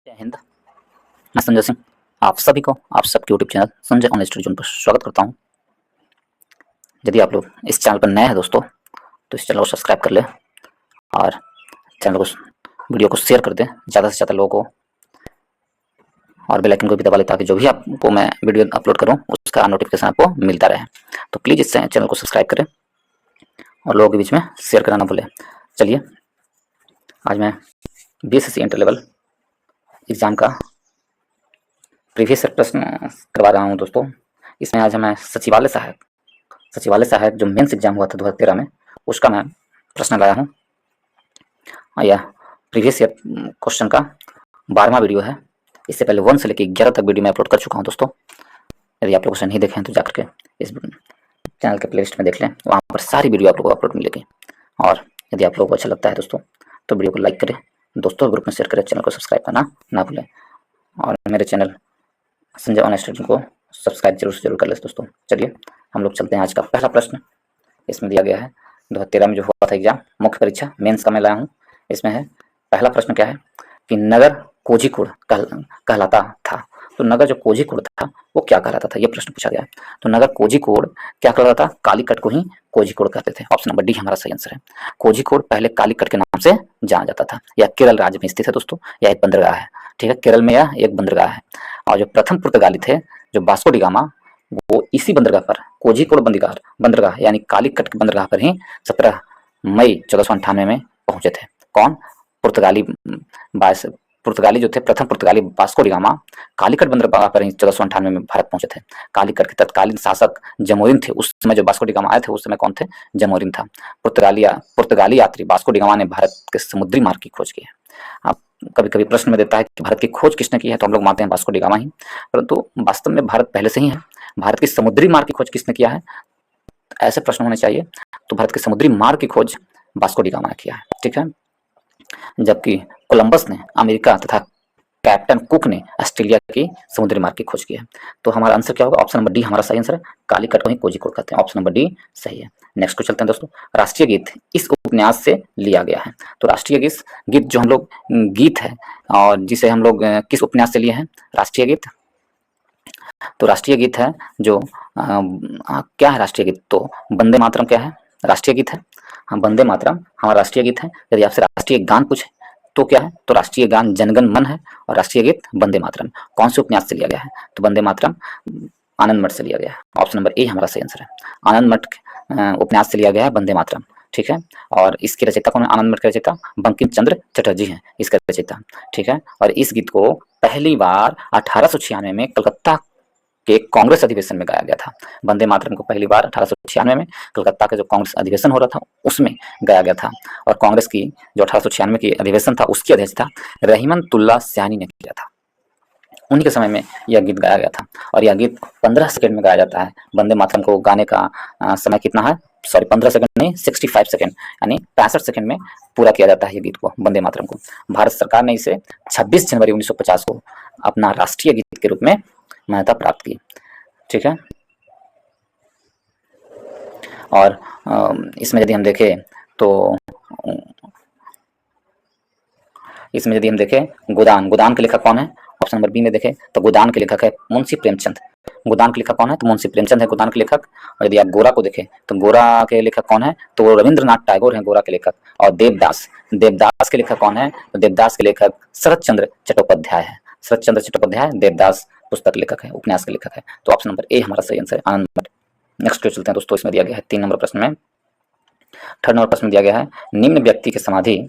जय हिंद। मैं संजय सिंह आप सभी को आप सबके YouTube channel Sanjay online study zone पर स्वागत करता हूं। यदि आप लोग इस चैनल पर नए हैं दोस्तों तो इस चैनल को सब्सक्राइब कर ले और चैनल को वीडियो को शेयर कर दें ज़्यादा से ज़्यादा लोगों को, और बेल आइकन को भी दबा लें ताकि जो भी आपको मैं वीडियो अपलोड करूं उसका नोटिफिकेशन आपको मिलता रहे। तो प्लीज़ इस चैनल को सब्सक्राइब करें और लोगों के बीच में शेयर करना ना भूलें। चलिए आज मैं बीएसएससी इंटर लेवल एग्ज़ाम का प्रीवियस प्रश्न करवा रहा हूं दोस्तों। इसमें आज हमें सचिवालय सहायक जो मेंस एग्जाम हुआ था 2013 में उसका मैं प्रश्न लाया हूं। यह प्रीवियस ईयर क्वेश्चन का 12वां वीडियो है। इससे पहले 1 से लेकर 11 तक वीडियो मैं अपलोड कर चुका हूं दोस्तों। यदि आप लोग क्वेश्चन नहीं देखें तो जाकर के इस चैनल के प्लेलिस्ट में देख लें, वहाँ पर सारी वीडियो आप लोगों को अपलोड मिलेगी। और यदि आप लोगों को अच्छा लगता है दोस्तों तो वीडियो को लाइक करें, दोस्तों ग्रुप में शेयर करें, चैनल को सब्सक्राइब करना ना भूलें और मेरे चैनल संजय ऑनलाइन स्टडी को सब्सक्राइब जरूर कर ले दोस्तों। चलिए हम लोग चलते हैं। आज का पहला प्रश्न इसमें दिया गया है 2013 में जो हुआ था एग्जाम मुख्य परीक्षा मेंस का मैं लाया हूँ। इसमें है पहला प्रश्न क्या है कि नगर कोझिकोड कहलाता था। तो नगर जो कोझिकोड था वो क्या कहलाता था, ये प्रश्न पूछा गया है। तो नगर कोझिकोड क्या कहलाता था? कालीकट को ही कोझिकोड कहते थे। ऑप्शन नंबर डी हमारा सही आंसर है। कोझिकोड पहले कालीकट के नाम से जाना जाता था। यह केरल राज्य में स्थित है दोस्तों। यह एक बंदरगाह है, ठीक है, केरल में यह एक बंदरगाह है। और जो प्रथम पुर्तगाली थे जो वास्को डी गामा, वो इसी बंदरगाह पर कोझिकोड बंदरगाह यानी कालीकट के बंदरगाह पर ही 17 मई 1498 में पहुंचे थे। कौन? पुर्तगाली जो थे, प्रथम पुर्तगाली वास्को डी गामा कालीकट बंदरगाह पर ही 1498 में भारत पहुंचे थे। कालीकट के तत्कालीन शासक जमोरिन थे। उस समय जो वास्को डी गामा आए थे उस समय कौन थे? जमोरिन था। पुर्तगाली यात्री वास्को डी गामा ने भारत के समुद्री मार्ग की खोज की है। आप कभी कभी प्रश्न में देता है कि भारत की खोज किसने की है, तो हम लोग मानते हैं वास्को डी गामा ही, परंतु वास्तव में भारत पहले से ही है। भारत की समुद्री मार्ग की खोज किसने किया है, ऐसे प्रश्न होने चाहिए। तो भारत के समुद्री मार्ग की खोज वास्को डी गामा ने किया है, ठीक है। जबकि कोलंबस ने अमेरिका तथा कैप्टन कुक ने ऑस्ट्रेलिया की समुद्री मार्ग की खोज की है। तो हमारा आंसर क्या होगा? ऑप्शन नंबर डी हमारा सही आंसर है। कालीकट को ही कोझिकोड कहते हैं। ऑप्शन नंबर डी सही है। नेक्स्ट को चलते हैं दोस्तों। राष्ट्रीय गीत इस उपन्यास से लिया गया है। तो राष्ट्रीय गीत जो हम लोग गीत है और जिसे हम लोग किस उपन्यास से लिए हैं राष्ट्रीय गीत? तो राष्ट्रीय गीत है जो क्या है राष्ट्रीय गीत? तो वंदे मातरम क्या है? राष्ट्रीय गीत है। हाँ, वंदे मातरम हमारा राष्ट्रीय गीत है। यदि आपसे राष्ट्रीय गान पूछे तो क्या है? तो राष्ट्रीय गान जनगण मन है और राष्ट्रीय गीत वंदे मातरम। कौन से उपन्यास से लिया गया है? तो वंदे मातरम आनंद मठ से लिया गया है। ऑप्शन नंबर ए हमारा सही आंसर है। आनंद मठ उपन्यास से लिया गया है वंदे मातरम, ठीक है। और इसके रचयिता कौन है? आनंद मठ के रचयिता बंकिम चंद्र चटर्जी हैं इसका रचयिता, ठीक है। और इस गीत को पहली बार 1896 में कलकत्ता के कांग्रेस अधिवेशन में गाया गया था। वंदे मातरम को पहली बार 1896 में कलकत्ता का जो कांग्रेस अधिवेशन हो रहा था उसमें गाया गया था। और कांग्रेस की जो 1896 की अधिवेशन था उसकी अध्यक्षता रहीमतुल्लाह सयानी ने किया था। उन्हीं के समय में यह गीत गाया गया था। और यह गीत 15 सेकंड में गाया जाता है। वंदे मातरम को गाने का समय कितना है? सॉरी 15 सेकंड नहीं, 65 सेकंड यानी 65 सेकंड में पूरा किया जाता है ये गीत को, वंदे मातरम को। भारत सरकार ने इसे 26 जनवरी 1950 को अपना राष्ट्रीय गीत के रूप में मान्यता प्राप्त की, ठीक है। और इसमें यदि हम देखें तो गोदान के लेखक कौन है? ऑप्शन नंबर बी में देखें तो गोदान के लेखक है मुंशी प्रेमचंद। गोदान के लेखक कौन है? तो मुंशी प्रेमचंद है गोदान के लेखक। और यदि आप गोरा को देखें तो गोरा के लेखक कौन है? तो रविंद्रनाथ टैगोर हैं गोरा के लेखक। और देवदास के लेखक कौन है? तो देवदास के लेखक शरत चंद्र चट्टोपाध्याय है। शरत चंद्र चट्टोपाध्याय देवदास पुस्तक लेखक है, उपन्यास के लेखक है। तो ऑप्शन नंबर ए हमारा सही आंसर है, आनंद मठ। नेक्स्ट जो चलते हैं दोस्तों, इसमें दिया गया है 3 नंबर प्रश्न में, 3rd नंबर प्रश्न में दिया गया है निम्न व्यक्ति के समाधि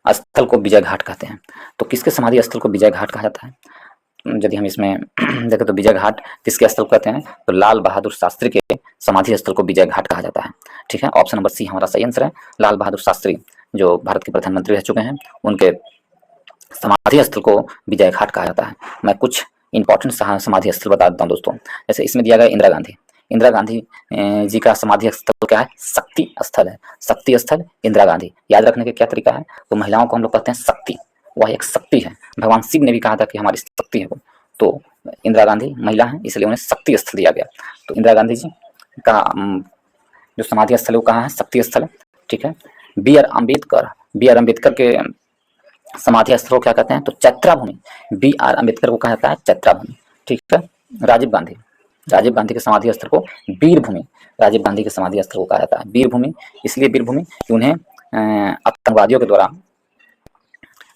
स्थल को विजय घाट कहते हैं। तो किसके समाधि स्थल को विजय घाट कहा जाता है? यदि हम इसमें देखें तो विजय घाट किसके स्थल कहते हैं? तो लाल बहादुर शास्त्री के समाधि स्थल को विजय घाट कहा जाता है, ठीक है। ऑप्शन नंबर सी हमारा सही आंसर है। लाल बहादुर शास्त्री जो भारत के प्रधानमंत्री रह चुके हैं उनके समाधि स्थल को विजय घाट कहा जाता है। मैं कुछ इंपॉर्टेंट समाधि स्थल बता देता हूँ दोस्तों। जैसे इसमें दिया गया इंदिरा गांधी जी का समाधि स्थल क्या है? शक्ति स्थल है। शक्ति स्थल इंदिरा गांधी। याद रखने का क्या तरीका है? तो महिलाओं को हम लोग कहते हैं शक्ति, वह एक शक्ति है। भगवान शिव ने भी कहा था कि हमारी शक्ति है वो। तो इंदिरा गांधी महिला है इसलिए उन्हें शक्ति स्थल दिया गया। तो इंदिरा गांधी जी का जो समाधि स्थल है वो कहाँ है? शक्ति स्थल है, ठीक है। बी आर अम्बेडकर के समाधि स्थल को क्या कहते हैं, तो चैत्रा भूमि। बी आर अम्बेडकर को कहा जाता है चैत्रा भूमि। ठीक है। राजीव गांधी, राजीव गांधी के समाधि स्थल को वीर भूमि, राजीव गांधी के समाधि स्थल को कहा जाता है वीर भूमि। इसलिए वीर भूमि कि उन्हें आतंकवादियों के द्वारा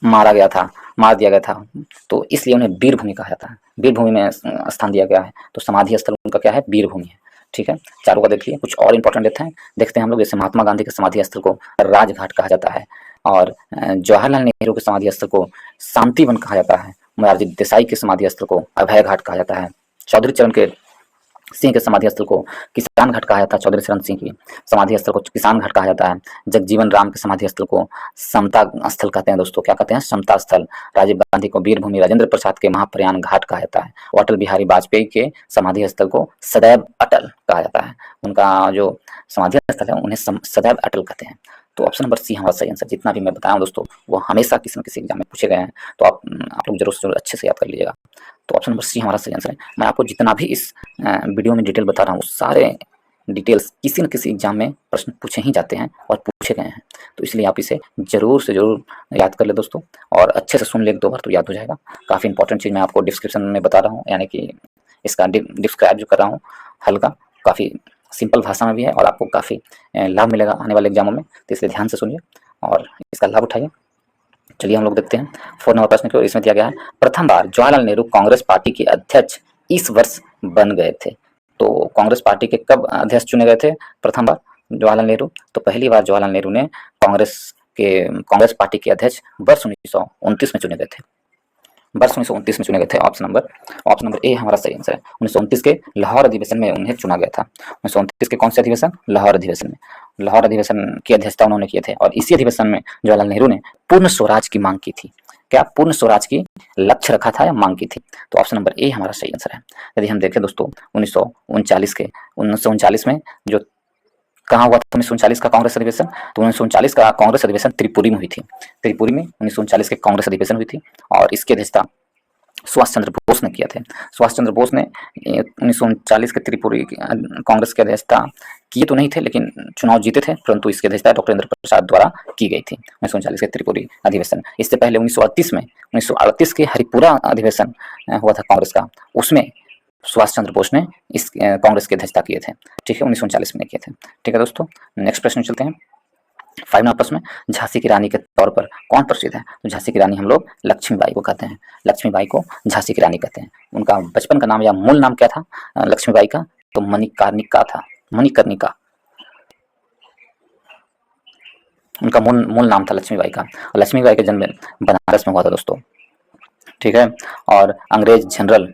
मारा गया था, मार दिया गया था, तो इसलिए उन्हें वीर भूमि कहा जाता है, वीर भूमि में स्थान दिया गया है। तो समाधि स्थल उनका क्या है, वीर भूमि है। ठीक है, चारों का देखिए। कुछ और इंपॉर्टेंट देखते हैं हम लोग। जैसे महात्मा गांधी के समाधि स्थल को राजघाट कहा जाता है, और जवाहरलाल नेहरू के समाधि स्थल को शांति वन कहा जाता है। मोरारजी देसाई के समाधि स्थल को अभय घाट कहा जाता है। चौधरी चरण के सिंह के समाधि स्थल को किसान घाट कहा जाता है। चौधरी चरण सिंह की समाधि स्थल को किसान घाट कहा जाता है। जगजीवन राम के समाधि स्थल को समता स्थल कहते हैं दोस्तों, क्या कहते हैं, समता स्थल। राजीव गांधी को वीर भूमि, राजेंद्र प्रसाद के महाप्रयाण घाट कहा जाता है। अटल बिहारी वाजपेयी के समाधि स्थल को सदैव अटल कहा जाता है। उनका जो समाधि स्थल है उन्हें सदैव अटल कहते हैं। तो ऑप्शन नंबर सी हमारा सही आंसर। जितना भी मैं बताया हूं दोस्तों वो हमेशा किसी न किसी एग्जाम में पूछे गए हैं, तो आप लोग जरूर से जरूर अच्छे से याद कर लीजिएगा। तो ऑप्शन नंबर सी हमारा सही आंसर है। मैं आपको जितना भी इस वीडियो में डिटेल बता रहा हूँ सारे डिटेल्स किसी न किसी एग्जाम में प्रश्न पूछे ही जाते हैं और पूछे गए हैं, तो इसलिए आप इसे जरूर से जरूर याद कर ले दोस्तों, और अच्छे से सुन ले 2 बार तो याद हो जाएगा। काफ़ी इंपॉर्टेंट चीज़ मैं आपको डिस्क्रिप्शन में बता रहा हूँ, यानी कि इसका डिस्क्राइब जो कर रहा हूँ हल्का, काफ़ी सिंपल भाषा में भी है और आपको काफ़ी लाभ मिलेगा आने वाले एग्जामों में, तो इसलिए ध्यान से सुनिए और इसका लाभ उठाइए। चलिए हम लोग देखते हैं 4 नंबर प्रश्न को। इसमें दिया गया है, प्रथम बार जवाहरलाल नेहरू कांग्रेस पार्टी के अध्यक्ष इस वर्ष बन गए थे। तो कांग्रेस पार्टी के कब अध्यक्ष चुने गए थे प्रथम बार जवाहरलाल नेहरू? तो पहली बार जवाहरलाल नेहरू ने कांग्रेस पार्टी के अध्यक्ष वर्ष 1929 में चुने गए थे। वर्ष 1929 में चुने गए थे। ऑप्शन नंबर ए हमारा सही आंसर है। 1929 के लाहौर अधिवेशन में उन्हें चुना गया था। 1929 के कौन से अधिवेशन? लाहौर अधिवेशन में। लाहौर अधिवेशन की अध्यक्षता उन्होंने किए थे, और इसी अधिवेशन में जवाहरलाल नेहरू ने पूर्ण स्वराज की मांग की थी। क्या पूर्ण स्वराज की लक्ष्य रखा था या मांग की थी? तो ऑप्शन नंबर ए हमारा सही आंसर है। यदि हम देखें दोस्तों 1939 में जो कहाँ हुआ था 1939 का कांग्रेस अधिवेशन, तो 1939 का कांग्रेस अधिवेशन त्रिपुरी में हुई थी। त्रिपुरी में 1939 के कांग्रेस अधिवेशन हुई थी, और इसकी अध्यक्षता सुभाष चंद्र बोस ने किया थे। सुभाष चंद्र बोस ने 1939 के त्रिपुरी कांग्रेस की अध्यक्षता किए तो नहीं थे, लेकिन चुनाव जीते थे, परंतु इसकी अध्यक्षता डॉक्टर इंद्र प्रसाद द्वारा की गई थी 1939 के त्रिपुरी अधिवेशन। इससे पहले 1938 के हरिपुरा अधिवेशन हुआ था कांग्रेस का, उसमें सुभाष चंद्र बोस ने इस कांग्रेस की अध्यक्षता किए थे। ठीक है, 1939 में किए थे। ठीक है दोस्तों, नेक्स्ट प्रश्न चलते हैं। 5 नंबर प्रश्न में, झांसी की रानी के तौर पर कौन प्रसिद्ध है? तो झांसी की रानी हम लोग लक्ष्मीबाई को कहते हैं। लक्ष्मीबाई को झांसी की रानी कहते हैं। उनका बचपन का नाम या मूल नाम क्या था लक्ष्मीबाई का? तो मणिकर्णिका था। मणिकर्णिका उनका मूल नाम था लक्ष्मीबाई का। और लक्ष्मीबाई का जन्म बनारस में हुआ था दोस्तों। ठीक है, और अंग्रेज जनरल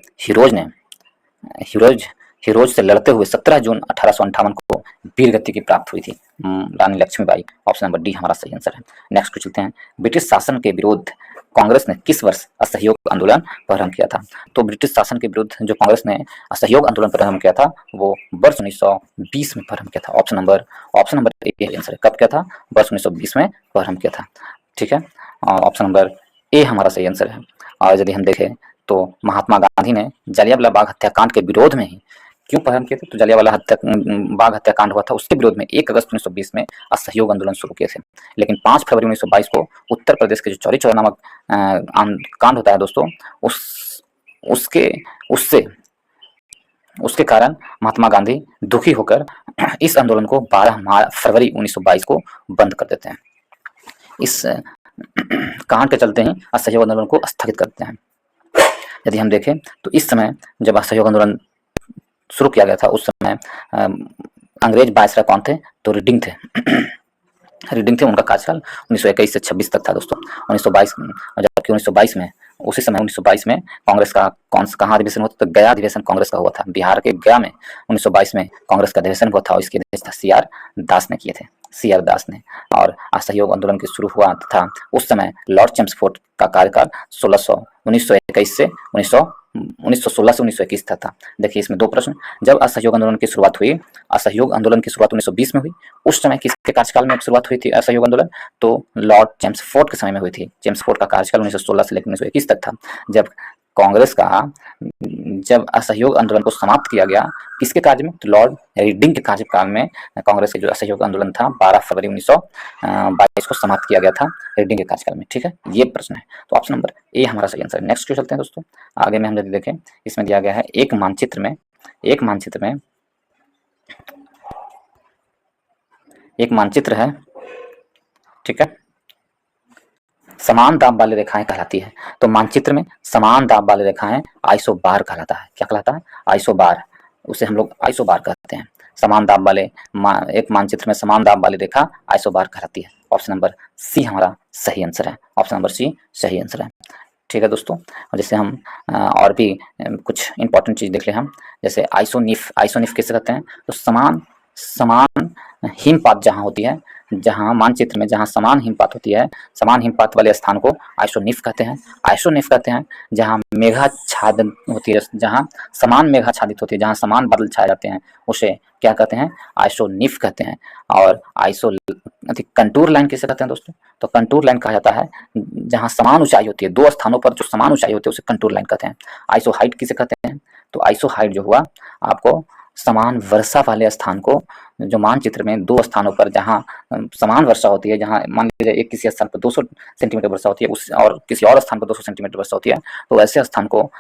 हिरोज से लड़ते हुए 17 जून 1858 को वीर गति की प्राप्त हुई थी रानी लक्ष्मीबाई। ऑप्शन नंबर डी हमारा सही आंसर है। नेक्स्ट को चलते हैं। ब्रिटिश शासन के विरुद्ध कांग्रेस ने किस वर्ष असहयोग आंदोलन प्रारंभ किया था? तो ब्रिटिश शासन के विरुद्ध जो कांग्रेस ने असहयोग आंदोलन प्रारंभ किया था वो वर्ष 1920 में प्रारंभ किया था। ऑप्शन नंबर ए आंसर है। कब किया था? वर्ष 1920 में प्रारंभ किया था। ठीक है, ऑप्शन नंबर ए हमारा सही आंसर है। और यदि हम देखें तो महात्मा गांधी ने जलियांवाला बाग हत्याकांड के विरोध में ही क्यों प्रारंभ किए थे? तो जलियांवाला बाग हत्याकांड हुआ था, उसके विरोध में 1 अगस्त 1920 में असहयोग आंदोलन शुरू किए थे। लेकिन 5 फरवरी 1922 को उत्तर प्रदेश के जो चौरी चौरा नामक कांड होता है दोस्तों, उसके कारण महात्मा गांधी दुखी होकर इस आंदोलन को 12 फरवरी 1922 को बंद कर देते हैं। इस कांड के चलते ही असहयोग आंदोलन को स्थगित करते हैं। यदि हम देखें तो इस समय जब असहयोग आंदोलन शुरू किया गया था उस समय अंग्रेज वायसराय कौन थे? तो रीडिंग थे। उनका कार्यकाल 1921 से 26 तक था दोस्तों। 1922 जबकि 1922 में उसी समय 1922 में कांग्रेस का कहाँ अधिवेशन हुआ था? तो गया अधिवेशन कांग्रेस का हुआ था। बिहार के गया में 1922 में कांग्रेस का अधिवेशन हुआ था, और इसकी अध्यक्षता CR दास ने किए थे। CR दास ने। और असहयोग आंदोलन की शुरू हुआ था उस समय लॉर्ड चेम्सफोर्ड का कार्यकाल 1921 से 1916 से 1921 तक था। देखिए इसमें 2 प्रश्न। जब असहयोग आंदोलन की शुरुआत 1920 में हुई, उस समय किसके कार्यकाल में शुरुआत हुई थी असहयोग आंदोलन? तो लॉर्ड चेम्सफोर्ड के समय में हुई थी। चेम्सफोर्ड का कार्यकाल 1916 से लेकर 1921 तक था। जब कांग्रेस का जब असहयोग आंदोलन को समाप्त किया गया, किसके कार्य में? तो लॉर्ड रीडिंग के कार्यकाल में कांग्रेस के जो असहयोग आंदोलन था 12 फरवरी 1922 को समाप्त किया गया था रीडिंग के कार्यकाल में। ठीक है, ये प्रश्न है, तो ऑप्शन नंबर ए हमारा सही आंसर है। नेक्स्ट क्वेश्चन चलते हैं दोस्तों। आगे में हम यदि देखें, इसमें दिया गया है एक मानचित्र में एक मानचित्र है, ठीक है, समान दाब वाली रेखाएं कहलाती है। तो मानचित्र में समान दाब वाली रेखाएं आइसोबार कहलाता है। क्या कहलाता है? आइसोबार, उसे हम लोग आइसोबार कहते हैं। समान दाब वाले एक मानचित्र में समान दाब वाली रेखा आइसोबार कहलाती है। ऑप्शन नंबर सी हमारा सही आंसर है। ऑप्शन नंबर सी सही आंसर है। ठीक है दोस्तों, और जैसे हम और भी कुछ इंपॉर्टेंट चीज देख ले हम, जैसे आइसोनिफ किसे कहते हैं? तो समान हिमपात जहाँ होती है, जहाँ मानचित्र में जहाँ समान हिमपात होती है, समान हिमपात वाले स्थान को आइसोनिफ कहते हैं। आइसोनिफ कहते हैं जहाँ मेघाच्छादन होती है, जहाँ समान मेघाच्छादित होती है, जहाँ समान बादल छाए जाते हैं, उसे क्या कहते हैं? आइसोनिफ कहते हैं। और कंटूर लाइन किसे कहते हैं दोस्तों? तो कंटूर लाइन कहा जाता है जहाँ समान ऊंचाई होती है, दो स्थानों पर जो समान ऊंचाई होती है उसे कंटूर लाइन कहते हैं। आइसो हाइट किसे कहते हैं? तो आइसो हाइट जो हुआ आपको समान वर्षा वाले स्थान को, जो मानचित्र में दो स्थानों पर जहाँ समान वर्षा होती है, जहाँ मान लीजिए एक किसी स्थान पर 200 सेंटीमीटर वर्षा होती है उस और किसी और स्थान पर 200 सेंटीमीटर वर्षा होती है, तो ऐसे स्थान को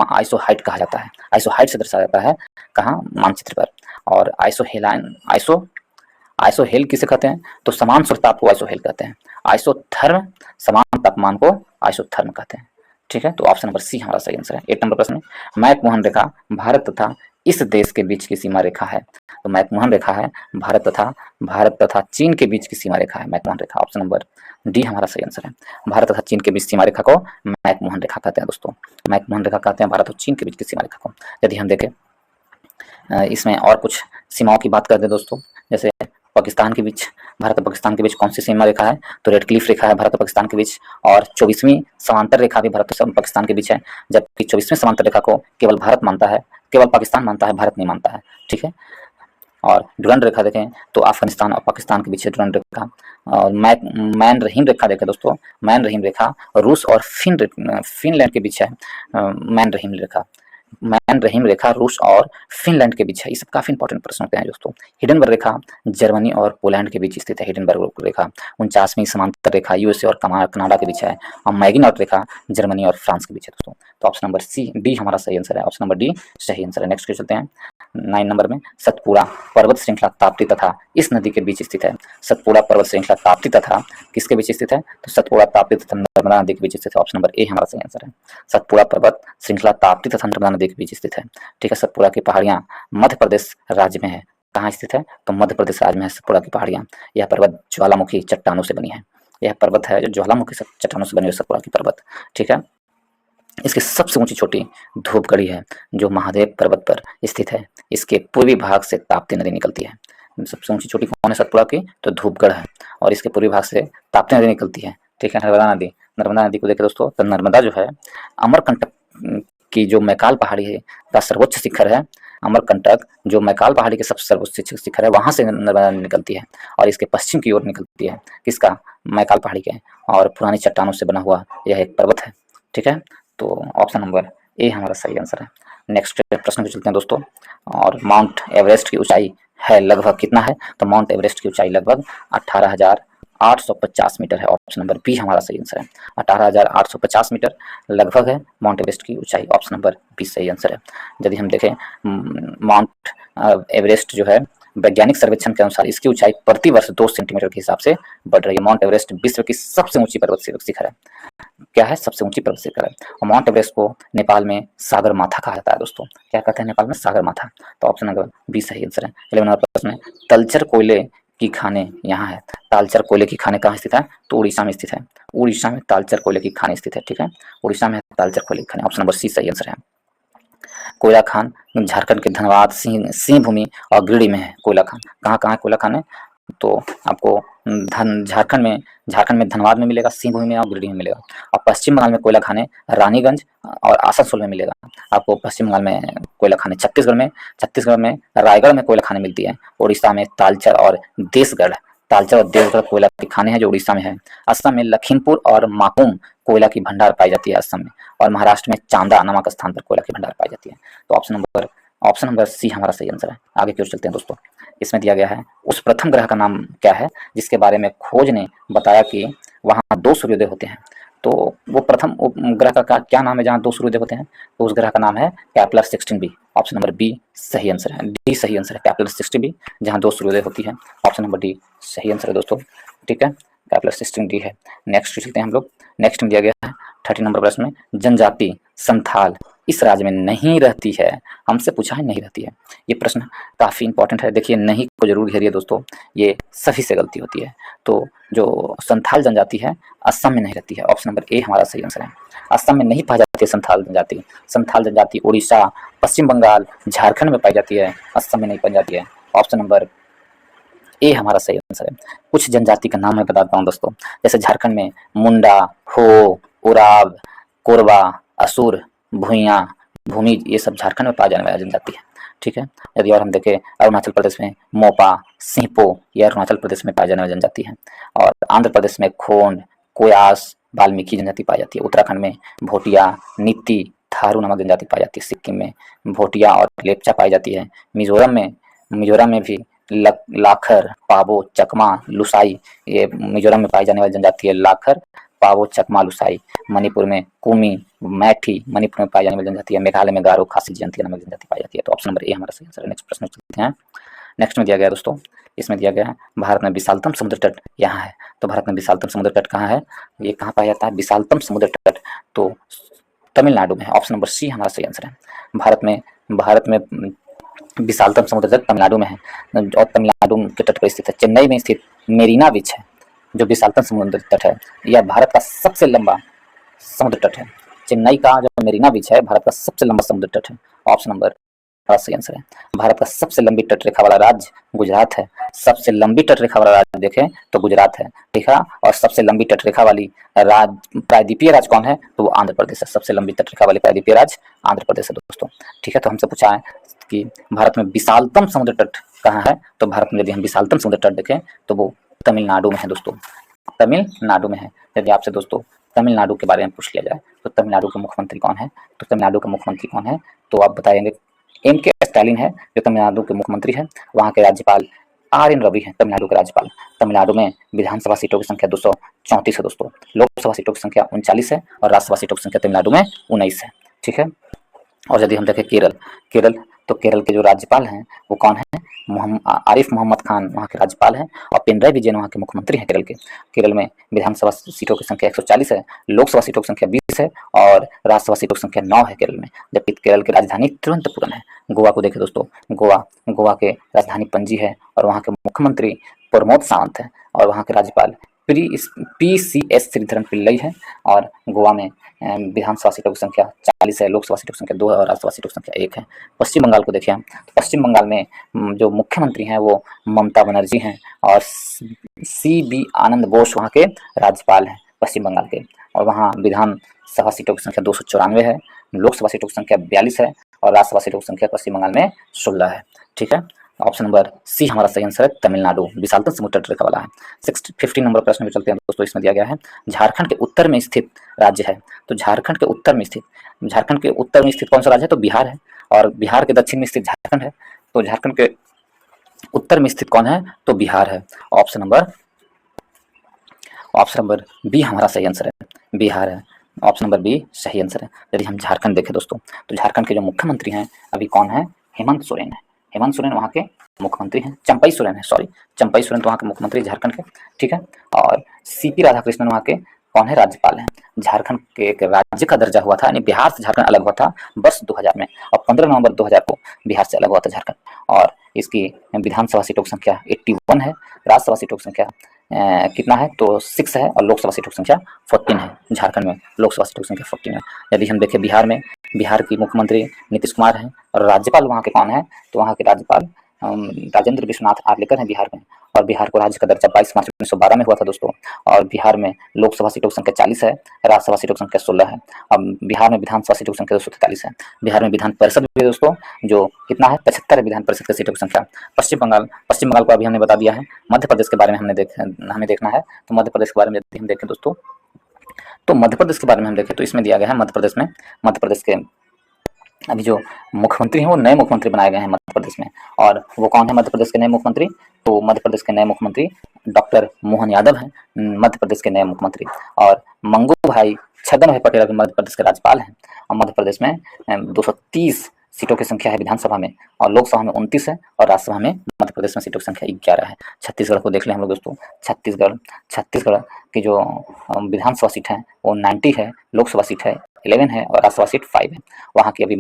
आइसो हाइट कहा जाता है। आइसो हाइट से दर्शाया जाता है कहाँ? मानचित्र पर। और आइसो हेल किसे कहते हैं? तो समान ताप को आइसो हेल कहते हैं। आइसोथर्म समान तापमान को आइसोथर्म कहते हैं। ठीक है, तो ऑप्शन नंबर सी हमारा सही आंसर है। 8 नंबर प्रश्न, मैकमोहन रेखा भारत तथा इस देश के बीच की सीमा रेखा है। तो मैकमोहन रेखा है भारत तथा चीन के बीच की सीमा रेखा है मैकमोहन रेखा। ऑप्शन नंबर डी हमारा सही आंसर है। भारत तथा चीन के बीच सीमा रेखा को मैकमोहन रेखा कहते हैं दोस्तों। मैकमोहन रेखा कहते हैं भारत और चीन के बीच की सीमा रेखा को। यदि हम देखें इसमें और कुछ सीमाओं की बात करते हैं दोस्तों, जैसे पाकिस्तान के बीच, भारत और पाकिस्तान के बीच कौन सी सीमा रेखा है? तो रेड क्लिफ रेखा है भारत और पाकिस्तान के बीच। और 24वीं समांतर रेखा भी भारत और पाकिस्तान के बीच है, जबकि 24वीं समांतर रेखा को केवल भारत मानता है, केवल पाकिस्तान मानता है, भारत नहीं मानता है। ठीक है, और डुरंड रेखा देखें तो अफगानिस्तान और पाकिस्तान के बीच है डुरंड रेखा। और मैन रहीम रेखा देखें दोस्तों, मैन रहीम रेखा रूस और फिनलैंड के बीच है। मैन रहीम रेखा रूस और फिनलैंड के बीच है। ये सब काफी इंपॉर्टेंट प्रश्न होते हैं दोस्तों। हिडनबर्ग रेखा जर्मनी और पोलैंड के बीच स्थित है। हिडनबर्ग रेखा 49वीं समांतर रेखा यूएसए और कनाडा के बीच है। और मैगिनॉट रेखा जर्मनी और फ्रांस के बीच है दोस्तों। तो ऑप्शन नंबर सी डी हमारा सही आंसर है। ऑप्शन नंबर डी सही आंसर है। नेक्स्ट क्वेश्चन चलते हैं 9 नंबर में, सतपुड़ा पर्वत श्रृंखला ताप्ती तथा इस नदी के बीच स्थित है। सतपुड़ा पर्वत श्रृंखला ताप्ती तथा किसके बीच स्थित है? तो सतपुड़ा ताप्ती तथा नर्मदा नदी के बीच स्थित है। ऑप्शन नंबर ए हमारा सही आंसर है। सतपुड़ा पर्वत श्रृंखला ताप्ती तथा नर्मदा नदी के बीच स्थित है। ठीक है, सतपुड़ा की पहाड़ियां मध्य प्रदेश राज्य में है। कहाँ स्थित है? तो मध्य प्रदेश राज्य में है सतपुड़ा की पहाड़ियां। यह पर्वत ज्वालामुखी चट्टानों से बनी है। यह पर्वत है जो ज्वालामुखी चट्टानों से बनी हुई सतपुड़ा की पर्वत। ठीक है, इसकी सबसे ऊंची चोटी धूपगढ़ी है जो महादेव पर्वत पर स्थित है। इसके पूर्वी भाग से ताप्ती नदी निकलती है। सबसे ऊंची चोटी कौन है सतपुड़ा की? तो धूपगढ़ है, और इसके पूर्वी भाग से ताप्ती नदी निकलती है। ठीक है, नर्मदा नदी को देखें दोस्तों, तो नर्मदा जो है अमरकंटक की जो मैकाल पहाड़ी है का सर्वोच्च शिखर है। अमरकंटक जो मैकाल पहाड़ी के सबसे सर्वोच्च शिखर है, वहां से नर्मदा निकलती है और इसके पश्चिम की ओर निकलती है। किसका? मैकाल पहाड़ी के। और पुरानी चट्टानों से बना हुआ यह एक पर्वत है। ठीक है, तो ऑप्शन नंबर ए हमारा सही आंसर है। नेक्स्ट प्रश्न पे चलते हैं दोस्तों। और माउंट एवरेस्ट की ऊंचाई है लगभग कितना है? तो माउंट एवरेस्ट की ऊंचाई लगभग 18,850 मीटर है। ऑप्शन नंबर बी हमारा सही आंसर है। 18,850 मीटर लगभग है माउंट एवरेस्ट की ऊंचाई। ऑप्शन नंबर बी सही आंसर है। यदि हम देखें माउंट एवरेस्ट जो है, वैज्ञानिक सर्वेक्षण के अनुसार इसकी ऊंचाई प्रति वर्ष 2 सेंटीमीटर के हिसाब से बढ़ रही है। माउंट एवरेस्ट विश्व की सबसे ऊंची पर्वत शिखर है। क्या है? सबसे ऊंची पर्वत शिखर है। और माउंट एवरेस्ट को नेपाल में सागर माथा कहा जाता है दोस्तों। क्या कहते हैं नेपाल में? सागर माथा। तो ऑप्शन नंबर बी सही आंसर है। 11 नंबर प्रश्न है, तलचर कोयले की खाने यहाँ है। तालचर कोयले की खाने कहाँ स्थित है? तो उड़ीसा में स्थित है। उड़ीसा में तालचर कोयले की खाने स्थित है। ठीक है, उड़ीसा में तालचर कोयले की खाने। ऑप्शन नंबर सी सही आंसर है। कोयला खान झारखंड के धनबाद, सिंहभूमि और गिरिडीह में है। कोयला खान कहाँ है? कोयला खान है तो आपको झारखंड में धनबाद में मिलेगा, सिंहभूमि में और गिरिडीह में मिलेगा। और पश्चिम बंगाल में कोयला खाने रानीगंज और आसनसोल में मिलेगा आपको। पश्चिम बंगाल में कोयला खाने, छत्तीसगढ़ में रायगढ़ में कोयला खाने मिलती है। उड़ीसा में तालचर और देवगढ़ कोयला की खाने हैं जो उड़ीसा में है। असम में लखीमपुर और माकुम कोयला की भंडार पाई जाती है असम में, और महाराष्ट्र में चांदा नामक स्थान पर कोयला की भंडार पाई जाती है। तो ऑप्शन नंबर सी हमारा सही आंसर है। आगे की ओर चलते हैं दोस्तों। इसमें दिया गया है उस प्रथम ग्रह का नाम क्या है जिसके बारे में खोज ने बताया कि वहाँ 2 सूर्योदय होते हैं। तो वो प्रथम ग्रह का क्या नाम है जहाँ 2 सूर्योदय होते हैं? तो उस ग्रह का नाम है Kepler 16b। Option number B सही आंसर है, डी सही आंसर है, कैप्लर 16b जहाँ 2 सूर्योदय होती है। ऑप्शन नंबर डी सही आंसर है दोस्तों। ठीक है, कैप्लर 16d है। नेक्स्ट चलते हैं हम लोग। नेक्स्ट में दिया गया है 30 नंबर प्रश्न में, जनजाति संथाल इस राज्य में नहीं रहती है। हमसे पूछा है नहीं रहती है। ये प्रश्न काफ़ी इंपॉर्टेंट है। देखिए नहीं को जरूर घेरिए दोस्तों, ये सभी से गलती होती है। तो जो संथाल जनजाति है असम में नहीं रहती है। ऑप्शन नंबर ए हमारा सही आंसर है। असम में नहीं पाई जाती है संथाल जनजाति। संथाल जनजाति उड़ीसा, पश्चिम बंगाल, झारखंड में पाई जाती है, असम में नहीं पाई जाती है। ऑप्शन नंबर ए हमारा सही आंसर है। कुछ जनजाति का नाम मैं बताता हूँ दोस्तों, जैसे झारखंड में मुंडा, हो, उराव, कोरबा, असुर, भूइयाँ, भूमि, ये सब झारखंड में पाया जाने वाला जनजाति है। ठीक है, यदि और हम देखें अरुणाचल प्रदेश में मोपा, सिंहपो, ये अरुणाचल प्रदेश में पाई जाने वाली जनजाति है। और आंध्र प्रदेश में खोंड, कोयास, वाल्मीकि जनजाति पाई जाती है। उत्तराखंड में भोटिया, नीति, थारू नामक जनजाति पाई जाती है। सिक्किम में भोटिया और लेप्चा पाई जाती है। मिजोरम में भी लाखर, पाबो, चकमा, लुसाई, ये मिजोरम में पाई जाने वाली जनजाति है। लाखर, पाबो, चकमा, लुसाई। मणिपुर में कुमी, मैठी, मणिपुर में पाई जाने वाली जनजाति है। मेघालय में गारो, खासी जनजाति नामक जनजाति पाई जाती है। तो ऑप्शन नंबर ए हमारा सही आंसर है। नेक्स्ट प्रश्न चलते हैं। नेक्स्ट में दिया गया है दोस्तों, इसमें दिया गया है भारत में विशालतम समुद्र तट यहाँ है। तो भारत में विशालतम समुद्र तट कहाँ है? ये कहाँ पाया जाता है विशालतम समुद्र तट? तो तमिलनाडु में है। ऑप्शन नंबर सी हमारा सही आंसर है। भारत में विशालतम समुद्र तट तमिलनाडु में है, और तमिलनाडु के तट पर स्थित है। चेन्नई में स्थित मेरीना बीच है जो विशालतम समुद्र तट है। यह भारत का सबसे लंबा समुद्र तट है। चेन्नई का जो मेरीना बीच है भारत का सबसे लंबा समुद्र तट है। ऑप्शन नंबर सही आंसर है। भारत का सबसे लंबी तट रेखा वाला राज्य गुजरात है। सबसे लंबी तट रेखा वाला राज्य देखें तो गुजरात है, ठीक है। और सबसे लंबी तट रेखा वाली प्रायद्वीपीय राज्य कौन है? तो वो आंध्र प्रदेश है। सबसे लंबी तट रेखा वाली प्रायद्वीपीय राज्य आंध्र प्रदेश है दोस्तों। ठीक है, तो हमसे पूछा है कि भारत में विशालतम समुद्र तट कहाँ है? तो भारत में यदि हम विशालतम समुद्र तट देखें तो वो तमिलनाडु में है दोस्तों। तमिलनाडु में है। यदि आपसे दोस्तों तमिलनाडु के बारे में पूछ लिया जाए तो तमिलनाडु के मुख्यमंत्री कौन है? तो तमिलनाडु का मुख्यमंत्री कौन है? तो आप बताएंगे M.K. स्टालिन है जो तमिलनाडु के मुख्यमंत्री है। वहाँ के राज्यपाल R.N. रवि है तमिलनाडु के राज्यपाल। तमिलनाडु में विधानसभा सीटों की संख्या 234 है दोस्तों। लोकसभा सीटों की संख्या 39 है और राज्यसभा सीटों की संख्या तमिलनाडु में 19 है। ठीक है, और यदि हम देखें केरल, तो केरल के जो राज्यपाल हैं वो कौन है? आरिफ मोहम्मद खान वहाँ के राज्यपाल हैं, और पिनराई विजयन वहाँ के मुख्यमंत्री हैं केरल के। केरल में विधानसभा सीटों की संख्या 140 है, लोकसभा सीटों की संख्या 20 है और राज्यसभा सीटों की संख्या 9 है केरल में। जबकि केरल की राजधानी तिरुवनंतपुरम है। गोवा को देखें दोस्तों, गोवा के राजधानी पणजी है और वहाँ के मुख्यमंत्री प्रमोद सावंत है और वहाँ के राज्यपाल PCS श्रीधरन पिल्लई है। और गोवा में विधानसभा सीटों की संख्या 40 है, लोकसभा सीटों की संख्या 2 है और राज्यसभा सीटों की संख्या 1 है। पश्चिम बंगाल को देखें तो पश्चिम बंगाल में जो मुख्यमंत्री हैं वो ममता बनर्जी हैं और CB आनंद बोस वहाँ के राज्यपाल हैं पश्चिम बंगाल के। और वहाँ विधानसभा सीटों की संख्या 294 है, लोकसभा सीटों की संख्या 42 है और राज्यसभा सीटों की संख्या पश्चिम बंगाल में 16 है। ठीक है, ऑप्शन नंबर सी हमारा सही आंसर है। तमिलनाडु विशालतम समुद्र तट रेखा वाला है। 15 नंबर प्रश्न में चलते हैं दोस्तों। इसमें दिया गया है झारखंड के उत्तर में स्थित राज्य है। तो झारखंड के उत्तर में स्थित कौन सा राज्य है? तो बिहार है। और बिहार के दक्षिण में स्थित झारखंड है। तो झारखंड के उत्तर में स्थित कौन है? तो बिहार है। ऑप्शन नंबर बी हमारा सही आंसर है, बिहार है। ऑप्शन नंबर बी सही आंसर है। यदि हम झारखंड देखें दोस्तों तो झारखंड के जो मुख्यमंत्री हैं अभी कौन है? हेमंत सोरेन है। हेमंत सोरेन वहाँ के मुख्यमंत्री हैं। चंपई सोरेन तो वहाँ के मुख्यमंत्री झारखंड के। ठीक है, और CP राधाकृष्णन वहाँ के कौन है? राज्यपाल हैं। झारखंड के एक राज्य का दर्जा हुआ था, यानी बिहार से झारखंड अलग हुआ था वर्ष 2000 में, और 15 नवंबर 2000 को बिहार से अलग हुआ था झारखंड। और इसकी विधानसभा सीटों की संख्या 81 है, राज्यसभा सीटों की संख्या कितना है? तो 6 है और लोकसभा सीटों की संख्या 14 है। झारखंड में लोकसभा सीटों की संख्या 14 है। यदि हम देखें बिहार की मुख्यमंत्री नीतीश कुमार हैं और राज्यपाल वहाँ के कौन है? तो वहाँ के राज्यपाल राजेंद्र विश्वनाथ आर्लेकर हैं बिहार में। और बिहार को राज्य का दर्जा 22 मार्च 1912 में हुआ था दोस्तों। और बिहार में लोकसभा सीटों की संख्या 40 है, राज्यसभा सीटों की संख्या 16 है। अब बिहार में विधानसभा सीटों की संख्या 243 है। बिहार में विधान परिषद भी दोस्तों जो कितना है? 75 है विधान परिषद की सीटों की संख्या। पश्चिम बंगाल को अभी हमने बता दिया है। मध्य प्रदेश के बारे में हमें देखना है। तो मध्य प्रदेश के बारे में यदि हम देखें दोस्तों तो मध्य प्रदेश के बारे में हम देखें तो इसमें दिया गया है मध्य प्रदेश के अभी जो मुख्यमंत्री हैं वो नए मुख्यमंत्री बनाए गए हैं मध्य प्रदेश में। और वो कौन है मध्य प्रदेश के नए मुख्यमंत्री? तो मध्य प्रदेश के नए मुख्यमंत्री डॉक्टर मोहन यादव हैं मध्य प्रदेश के नए मुख्यमंत्री। और मंगू भाई छगन भाई पटेल अभी मध्य प्रदेश के राज्यपाल हैं। और मध्य प्रदेश में 230 सीटों की संख्या है विधानसभा में, और लोकसभा में 29 है, और राज्यसभा में मध्य प्रदेश में सीटों की संख्या 11 है। छत्तीसगढ़ को देख लें हम लोग दोस्तों। छत्तीसगढ़ की जो विधानसभा सीट है वो 90 है, लोकसभा सीट है 11 है, और राज्यसभा सीट 5 है। वहाँ के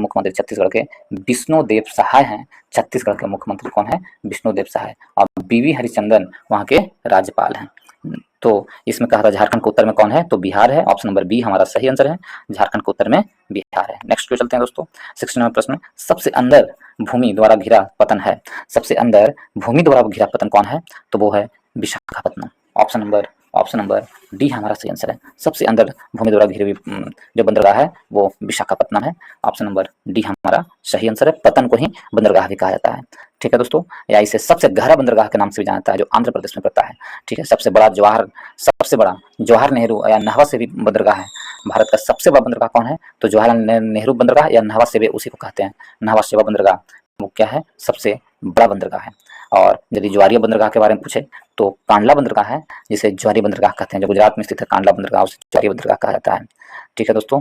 मुख्यमंत्री छत्तीसगढ़ के विष्णुदेव सहाय हैं। छत्तीसगढ़ के मुख्यमंत्री कौन है? विष्णुदेव सहाय। और बीवी हरिचंदन वहाँ के राज्यपाल हैं। तो इसमें कहा था झारखंड के उत्तर में कौन है? तो बिहार है। ऑप्शन नंबर बी हमारा सही आंसर है, झारखंड के उत्तर में बिहार है। नेक्स्ट को चलते हैं दोस्तों। 69 नंबर प्रश्न, सबसे अंदर भूमि द्वारा घिरा पतन है। सबसे अंदर भूमि द्वारा घिरा पतन कौन है? तो वो है विशाखापत्तनम। ऑप्शन नंबर डी हमारा सही आंसर है। सबसे अंदर भूमि द्वारा घिरी हुई जो बंदरगाह है वो विशाखापत्तनम है। ऑप्शन नंबर डी हमारा सही आंसर है। पतन को ही बंदरगाह भी कहा जाता है। ठीक है दोस्तों, या इसे सबसे गहरा बंदरगाह के नाम से भी जाना जाता है, जो आंध्र प्रदेश में पड़ता है। ठीक है, सबसे बड़ा जवाहर नेहरू या नहवा सेवी बंदरगाह है। भारत का सबसे बड़ा बंदरगाह कौन है? तो जवाहरलाल नेहरू बंदरगाह या नहवा सेवे, उसी को कहते हैं। नहवा सेवा बंदरगाह वो क्या है? सबसे बड़ा बंदरगाह है। और यदि ज्वारिया बंदरगाह के बारे में पूछे तो कांडला बंदरगाह है, जिसे ज्वारी बंदरगाह कहते हैं, जो गुजरात में स्थित है। कांडला बंदरगाह उसे ज्वारी बंदरगाह कहा जाता है। ठीक है दोस्तों,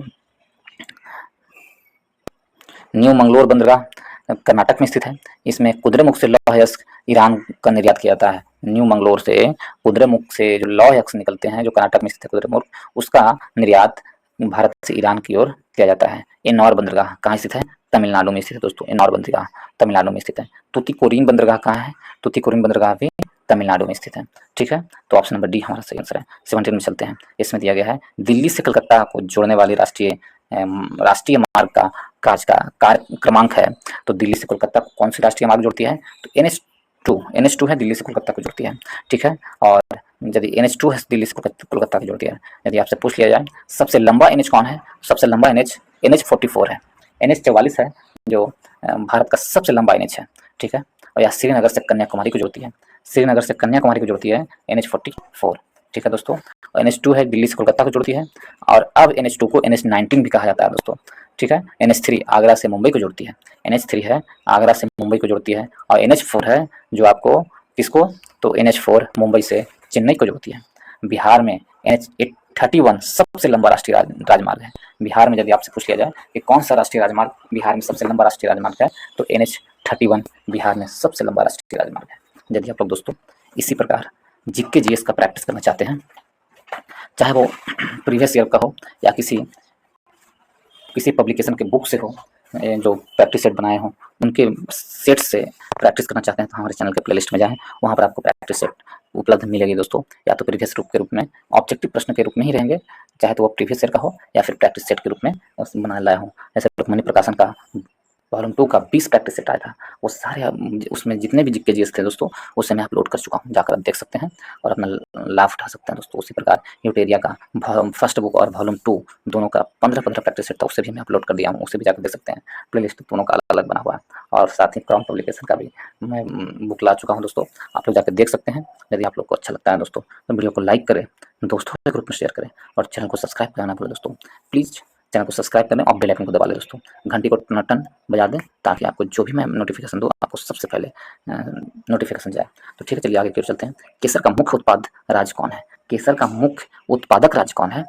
न्यू मंगलोर बंदरगाह कर्नाटक में स्थित है। इसमें कुद्रेमुख से लौह अयस्क ईरान का निर्यात किया जाता है। न्यू मंगलोर से कुद्रेमुख से जो लौह अयस्क निकलते हैं, जो कर्नाटक में स्थित है कुद्रेमुख, उसका निर्यात भारत से ईरान की ओर किया जाता है। एन्नौर बंदरगाह कहाँ स्थित है? तमिलनाडु में स्थित है दोस्तों। एन्नौर बंदरगाह तमिलनाडु में स्थित है। तूतीकोरिन बंदरगाह कहाँ है? तूतीकोरिन बंदरगाह भी तमिलनाडु में स्थित है। ठीक है, तो ऑप्शन नंबर डी हमारा सही आंसर है। 17 में चलते हैं। इसमें दिया गया है दिल्ली से कलकत्ता को जोड़ने वाली राष्ट्रीय मार्ग का कार्य क्रमांक है। तो दिल्ली से कोलकाता को कौन सी राष्ट्रीय मार्ग जोड़ती है? तो NH2 है, दिल्ली से कोलकाता को जोड़ती है। ठीक है, और यदि NH2 है दिल्ली से कोलकाता को जोड़ती है। यदि आपसे पूछ लिया जाए सबसे लंबा NH कौन है? सबसे लंबा NH44 है। NH44 है जो भारत का सबसे लंबा NH है। ठीक है, और यह श्रीनगर से कन्याकुमारी को जोड़ती है। श्रीनगर से कन्याकुमारी को जोड़ती है NH44। ठीक है दोस्तों, NH2 है दिल्ली से कोलकाता को जोड़ती है, और अब NH2 को NH19 भी कहा जाता है दोस्तों। ठीक है, NH3 आगरा से मुंबई को जोड़ती है। NH3 है आगरा से मुंबई को जोड़ती है, और NH4 है जो आपको किसको? तो NH4 मुंबई से चेन्नई को जोड़ती है। बिहार में NH31 सबसे लंबा राष्ट्रीय राजमार्ग है। बिहार में यदि आपसे पूछ लिया जाए कि कौन सा राष्ट्रीय राजमार्ग बिहार में सबसे लंबा राष्ट्रीय राजमार्ग है, तो NH31 बिहार में सबसे लंबा राष्ट्रीय राजमार्ग है। यदि आप लोग दोस्तों इसी प्रकार जीके जीएस का प्रैक्टिस करना चाहते हैं, चाहे वो प्रीवियस ईयर का हो या किसी पब्लिकेशन के बुक से हो, जो प्रैक्टिस सेट बनाए हों उनके सेट से प्रैक्टिस करना चाहते हैं, तो हमारे चैनल के प्लेलिस्ट में जाएं। वहाँ पर आपको प्रैक्टिस सेट उपलब्ध मिलेगी दोस्तों। या तो प्रीवियस रूप के रूप में, ऑब्जेक्टिव प्रश्न के रूप में ही रहेंगे, चाहे तो वो प्रीवियस ईयर का हो या फिर प्रैक्टिस सेट के रूप में बना लाए हों। जैसे लोकमनी प्रकाशन का वॉल्यूम 2 का 20 प्रैक्टिस सेट आया था, वो सारे उसमें जितने भी जीके जीएस थे दोस्तों, उसे मैं अपलोड कर चुका हूँ। जाकर आप देख सकते हैं और अपना लाभ उठा सकते हैं दोस्तों। उसी प्रकार यूटेरिया का फर्स्ट बुक और वॉल्यूम 2 दोनों का 15 प्रैक्टिस सेट था, उसे भी मैं अपलोड कर दिया हूँ। उसे भी जाकर देख सकते हैं। प्लेलिस्ट दोनों का अलग अलग बना हुआ है, और साथ ही क्राउन पब्लिकेशन का भी मैं बुक ला चुका हूँ दोस्तों। आप लोग जाकर देख सकते हैं। यदि आप लोग को अच्छा लगता है दोस्तों तो वीडियो को लाइक करें, दोस्तों के ग्रुप में शेयर करें, और चैनल को सब्सक्राइब करना भूलें दोस्तों। प्लीज़ चैनल को सब्सक्राइब करें और बेल आइकन को दबा लें दोस्तों। घंटी को टन बजा दें ताकि आपको जो भी मैं नोटिफिकेशन दूँ आपको सबसे पहले नोटिफिकेशन जाए। तो ठीक है, चलिए आगे की ओर चलते हैं। केसर का मुख्य उत्पाद राज्य कौन है? केसर का मुख्य उत्पादक राज्य कौन है?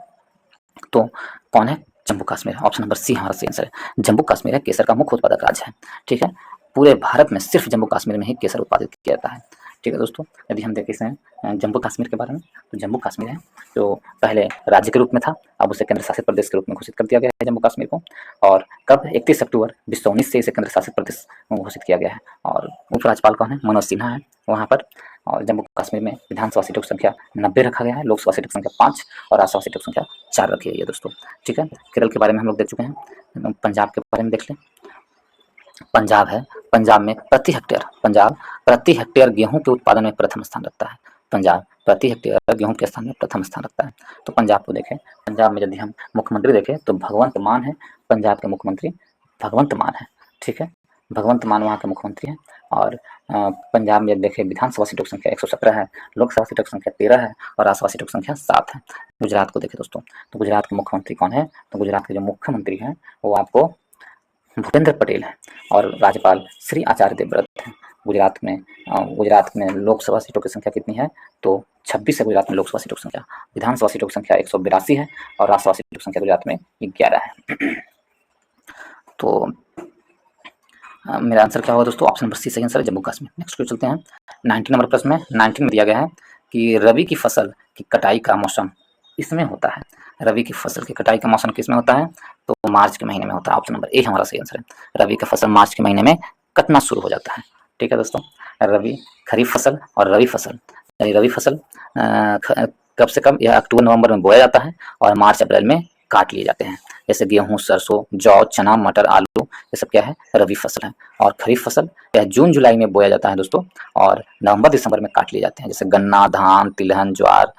तो कौन है? Jammu Kashmir. Option number C हमारा सही आंसर है। जम्मू कश्मीर है केसर का मुख्य उत्पादक राज्य है। ठीक है, पूरे भारत में सिर्फ जम्मू कश्मीर में ही केसर उत्पादित किया जाता है। ठीक है दोस्तों, यदि हम देखें जम्मू कश्मीर के बारे में, तो जम्मू कश्मीर है जो पहले राज्य के रूप में था, अब उसे केंद्र शासित प्रदेश के रूप में घोषित कर दिया गया है जम्मू कश्मीर को। और कब? 31 अक्टूबर 2019 से इसे केंद्र शासित प्रदेश घोषित किया गया है। और उपराज्यपाल कौन है? मनोज सिन्हा है वहाँ पर। और जम्मू कश्मीर में विधानसभा सीटों की संख्या 90 रखा गया है, लोकसभा सीटों की संख्या 5 और राज्यसभा सीटों की संख्या 4 रखी गई है दोस्तों। ठीक है, केरल के बारे में हम लोग देख चुके हैं। पंजाब के बारे में देख लें। पंजाब है, पंजाब में प्रति हेक्टेयर गेहूं के उत्पादन में प्रथम स्थान रखता है। पंजाब प्रति हेक्टेयर गेहूं के स्थान में प्रथम स्थान रखता है। तो पंजाब को देखें, पंजाब में यदि हम मुख्यमंत्री देखें तो भगवंत मान है। पंजाब के मुख्यमंत्री भगवंत मान है। ठीक है, भगवंत मान वहाँ के मुख्यमंत्री हैं। और पंजाब में देखें विधानसभा सीटों की संख्या 117 है, लोकसभा सीटों की संख्या 13 है और राज्यसभा सीटों की संख्या 7 है। गुजरात को देखें दोस्तों, तो गुजरात के मुख्यमंत्री कौन है? तो गुजरात के जो मुख्यमंत्री हैं वो आपको भूपेंद्र पटेल है और राज्यपाल श्री आचार्य देवव्रत हैं। गुजरात में लोकसभा सीटों की संख्या कितनी है? तो 26 है गुजरात में लोकसभा सीटों की संख्या। विधानसभा सीटों की संख्या 182 है और राज्यसभा सीटों की संख्या गुजरात में 11 है। तो मेरा आंसर क्या होगा दोस्तों? ऑप्शन नंबर सी सही आंसर है, जम्मू कश्मीर। नेक्स्ट क्वेश्चन चलते हैं 19 नंबर प्रश्न में। 19 में दिया गया है कि रबी की फसल की कटाई का मौसम इसमें होता है। रबी की फसल की कटाई का मौसम किसमें होता है? तो मार्च के महीने में होता है। ऑप्शन नंबर ए हमारा सही आंसर है। रबी का फसल मार्च के महीने में कटना शुरू हो जाता है। ठीक है दोस्तों, रबी खरीफ फसल और रबी फसल, यानी रबी फसल कब से कब? यह अक्टूबर नवंबर में बोया जाता है और मार्च अप्रैल में काट लिए जाते हैं। जैसे गेहूं, सरसों, जौ, चना, मटर, आलू, ये सब क्या है? रबी फसल है। और खरीफ फसल यह जून जुलाई में बोया जाता है दोस्तों और नवंबर दिसंबर में काट लिए जाते हैं। जैसे गन्ना, धान, तिलहन, ज्वार,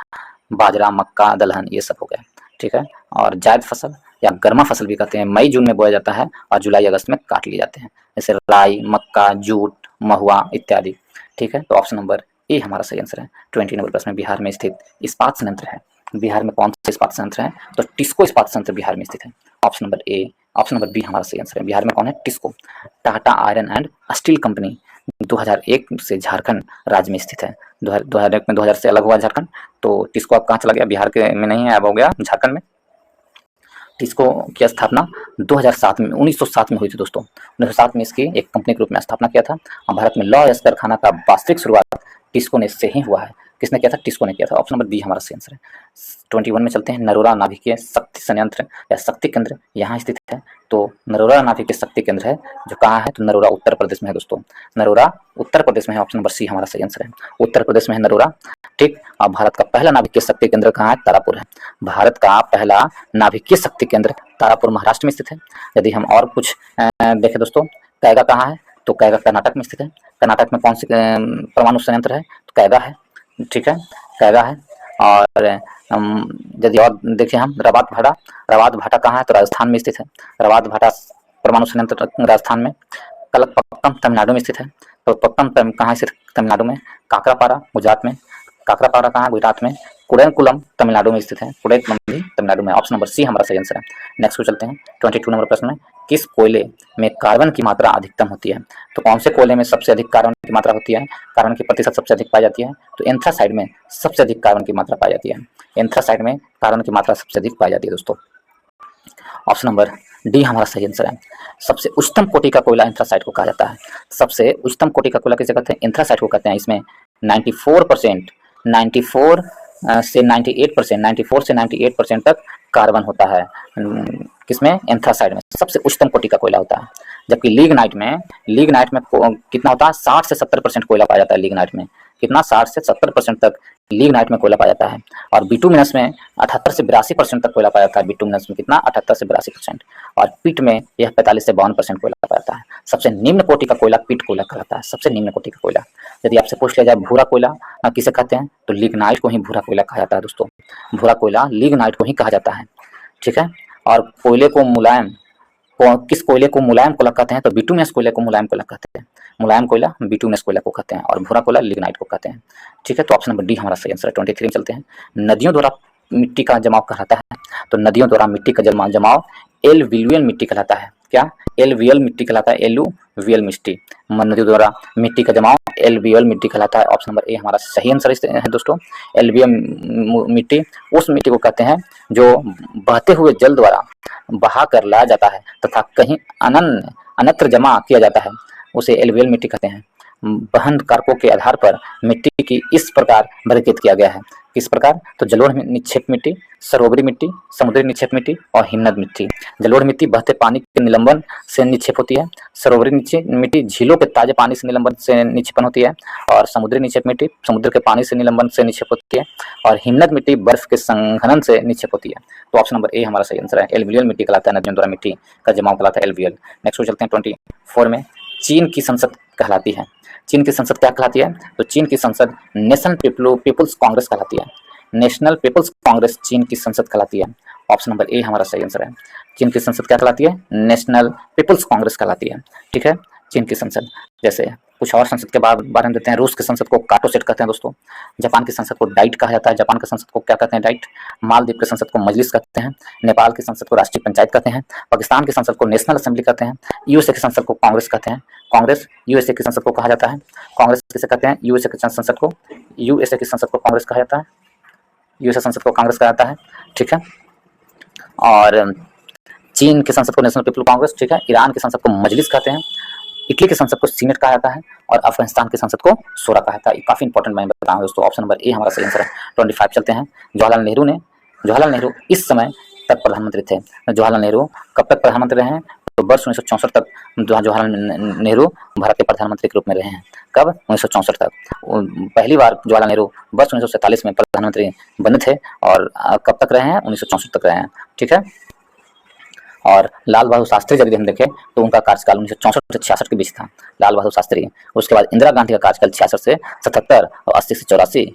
बाजरा, मक्का, दलहन, ये सब हो गए। ठीक है। और जायद फसल या गर्मा फसल भी कहते हैं, मई जून में बोया जाता है और जुलाई अगस्त में काट लिए जाते हैं। जैसे राई, मक्का, जूट, महुआ इत्यादि। ठीक है, तो ऑप्शन नंबर ए हमारा सही आंसर है। 20 नंबर प्रश्न में बिहार में स्थित इस्पात संयंत्र है। बिहार में कौन सा इस्पात संयंत्र है? तो टिस्को इस्पात संयंत्र बिहार में स्थित है। Option number A, option number B हमारा सही आंसर है। बिहार में कौन है? TISCO. Tata iron and steel company 2001 से झारखंड राज्य में स्थित है। 2001 में 2000 से अलग हुआ झारखंड, तो टिस्को अब कहाँ चला गया? बिहार के में नहीं है, अब हो गया झारखंड में। टिस्को की स्थापना 2007 में 1907 में हुई थी दोस्तों। 1907 में इसकी एक कंपनी के रूप में स्थापना किया था और भारत में लौह अयस्क कारखाना का वास्तविक शुरुआत टिस्को ने से ही हुआ है। किसने किया था? टिस्को ने किया था। ऑप्शन नंबर बी हमारा सही आंसर है। 21 में चलते हैं। नरोरा नाभिकीय शक्ति संयंत्र या शक्ति केंद्र यहाँ स्थित है। तो नरोरा नाभिकीय शक्ति केंद्र है जो कहाँ है? तो नरोरा उत्तर प्रदेश में है दोस्तों। नरोरा उत्तर प्रदेश में है। ऑप्शन नंबर सी हमारा सही आंसर है। उत्तर प्रदेश में है नरोरा। ठीक। और भारत का पहला नाभिकीय शक्ति केंद्र कहाँ है? तारापुर है। भारत का पहला नाभिकीय शक्ति केंद्र तारापुर महाराष्ट्र में स्थित है। यदि हम और कुछ देखें दोस्तों, कैगा कहाँ है? तो कैगा कर्नाटक में स्थित है। कर्नाटक में कौन सी परमाणु संयंत्र है? तो कैगा है। ठीक है, कैगा है। और यदि और देखें हम रवात भाटा, रवात भाटा कहाँ है? तो राजस्थान में स्थित है। रवात भाटा परमाणु संयंत्र राजस्थान में। कलकपत्तम तमिलनाडु में स्थित है। तो पत्तम कहाँ स्थित? तमिलनाडु में। काकरापारा गुजरात में। काकरापारा कहाँ? गुजरात में। कुडनकुलम तमिलनाडु में स्थित है। कुडनकुलम भी तमिलनाडु में। ऑप्शन नंबर सी हमारा सही आंसर है। नेक्स्ट को चलते हैं 22 नंबर प्रश्न में। किस कोयले में कार्बन की मात्रा अधिकतम होती है? तो कौन से कोयले में सबसे अधिक कार्बन की मात्रा होती है? कार्बन की प्रतिशत सबसे अधिक पाई जाती है? तो एंथ्रासाइड में सबसे अधिक कार्बन की मात्रा पाई जाती है। एंथ्रासाइड में कार्बन की मात्रा सबसे अधिक पाई जाती है दोस्तों। ऑप्शन नंबर डी हमारा सही आंसर है। सबसे उच्चतम कोटि का कोयला एंथ्रासाइड को कहा जाता है। सबसे उच्चतम कोटि का कोयला किसे कहते हैं? एंथ्रासाइड को कहते हैं। इसमें 94% 94 से 98% 94 से 98% तक कार्बन होता है। किसमें? एंथ्रासाइड में सबसे उच्चतम कोटि का कोयला होता है। जबकि लिग्नाइट में कितना होता है? 60 से 70% कोयला पाया जाता है लिग्नाइट में। कितना? 60 से 70% तक लिग्नाइट में कोयला पाया जाता है। और बिटुमिनस में 78 से 82% तक कोयला पाया जाता है। बिटुमिनस में कितना? 78 से 82%। और पिट में यह 45 से 52% कोयला पाया जाता है। सबसे निम्न कोटि का कोयला पिट कोयला कहलाता है। सबसे निम्न कोटि का कोयला। यदि आपसे पूछ लिया जाए भूरा कोयला किसे कहते हैं? तो लिग्नाइट को ही भूरा कोयला कहा जाता है दोस्तों। भूरा कोयला लिग्नाइट को ही कहा जाता है। ठीक है। और कोयले को मुलायम किस कोयले को मुलायम कोयला कहते हैं? तो बिटुमिनस कोयले को मुलायम कोयला कहते हैं। मुलायम कोयला बिटुमिनस कोयला को कहते हैं और भूरा कोयला लिग्नाइट को कहते हैं। ठीक है, तो ऑप्शन नंबर डी हमारा सही आंसर है। 23 में चलते हैं। नदियों द्वारा मिट्टी का जमाव कहलाता है। तो नदियों द्वारा मिट्टी का जमाव एलुवियल मिट्टी कहलाता है। क्या? एलुवियल मिट्टी कहलाता है। एलुवियल मिट्टी, नदियों द्वारा मिट्टी का जमाव एलुवियल मिट्टी कहलाता है। ऑप्शन नंबर ए हमारा सही आंसर है दोस्तों। एलुवियल मिट्टी उस मिट्टी को कहते हैं जो बहते हुए जल द्वारा बहा कर लाया जाता है तथा कहीं अन्यत्र जमा किया जाता है, उसे एलुवियल मिट्टी कहते हैं। वहन कारकों के आधार पर मिट्टी की इस प्रकार वर्गीकृत किया गया है। किस प्रकार? तो जलोढ़ निक्षेप मिट्टी, सरोवरी मिट्टी, समुद्री निक्षेप मिट्टी और हिमनद मिट्टी। जलोढ़ मिट्टी बहते पानी के निलंबन से निक्षेप होती है। सरोवरी मिट्टी झीलों के ताजे पानी से निलंबन से निक्षेपण होती है। और समुद्री निक्षेप मिट्टी समुद्र के पानी से निलंबन से निक्षेप होती है। और हिमनद मिट्टी बर्फ के संघनन से निक्षेप होती है। तो ऑप्शन नंबर ए हमारा सही आंसर है। एलुवियल मिट्टी कहलाता है, नदियों द्वारा मिट्टी का जमाव कहलाता है एलुवियल। नेक्स्ट चलते हैं 24 में। चीन की संसद कहलाती है। चीन की संसद क्या कहलाती है? तो चीन की संसद नेशनल पीपुल्स कांग्रेस कहलाती है। नेशनल पीपुल्स कांग्रेस चीन की संसद कहलाती है। ऑप्शन नंबर ए हमारा सही आंसर है। चीन की संसद क्या कहलाती है? नेशनल पीपुल्स कांग्रेस कहलाती है। ठीक है, चीन की संसद। जैसे कुछ और संसद के बारे में देते हैं। रूस की संसद को काटो सेट कहते हैं दोस्तों। जापान की संसद को डाइट कहा जाता है। जापान की संसद को क्या कहते हैं? डाइट। मालदीव की संसद को मजलिस कहते हैं। नेपाल की संसद को राष्ट्रीय पंचायत कहते हैं। पाकिस्तान की संसद को नेशनल असेंबली कहते हैं। यूएसए की संसद को कांग्रेस कहते हैं। कांग्रेस यूएसए की संसद को कहा जाता है। कांग्रेस किसे कहते हैं? यूएसए की संसद को कांग्रेस कहा जाता है। यूएसए संसद को कांग्रेस कहा जाता है, ठीक है। और चीन की संसद को नेशनल पीपल कांग्रेस, ठीक है। ईरान की संसद को मजलिस कहते हैं। इटली की संसद को सीनेट कहा जाता है। और अफगानिस्तान की संसद को शोरा कहा जाता है। काफी इंपॉर्टेंट मैं बताऊंगा दोस्तों। ऑप्शन नंबर ए हमारा सही आंसर है। 25 चलते हैं। जवाहरलाल नेहरू इस समय तक प्रधानमंत्री थे। जवाहरलाल नेहरू कब तक प्रधानमंत्री रहे हैं? तो वर्ष 1964 तक जवाहरलाल नेहरू भारत के प्रधानमंत्री के रूप में रहे हैं। कब? 1964 तक। पहली बार जवाहरलाल नेहरू वर्ष 1947 में प्रधानमंत्री बने थे। और कब तक रहे हैं? 1964 तक रहे हैं, ठीक है। और लाल बहादुर शास्त्री यदि हम देखें तो उनका कार्यकाल 1964 से 66 के बीच था। लाल बहादुर शास्त्री। उसके बाद इंदिरा गांधी का कार्यकाल 66 से 77 और 80 से 84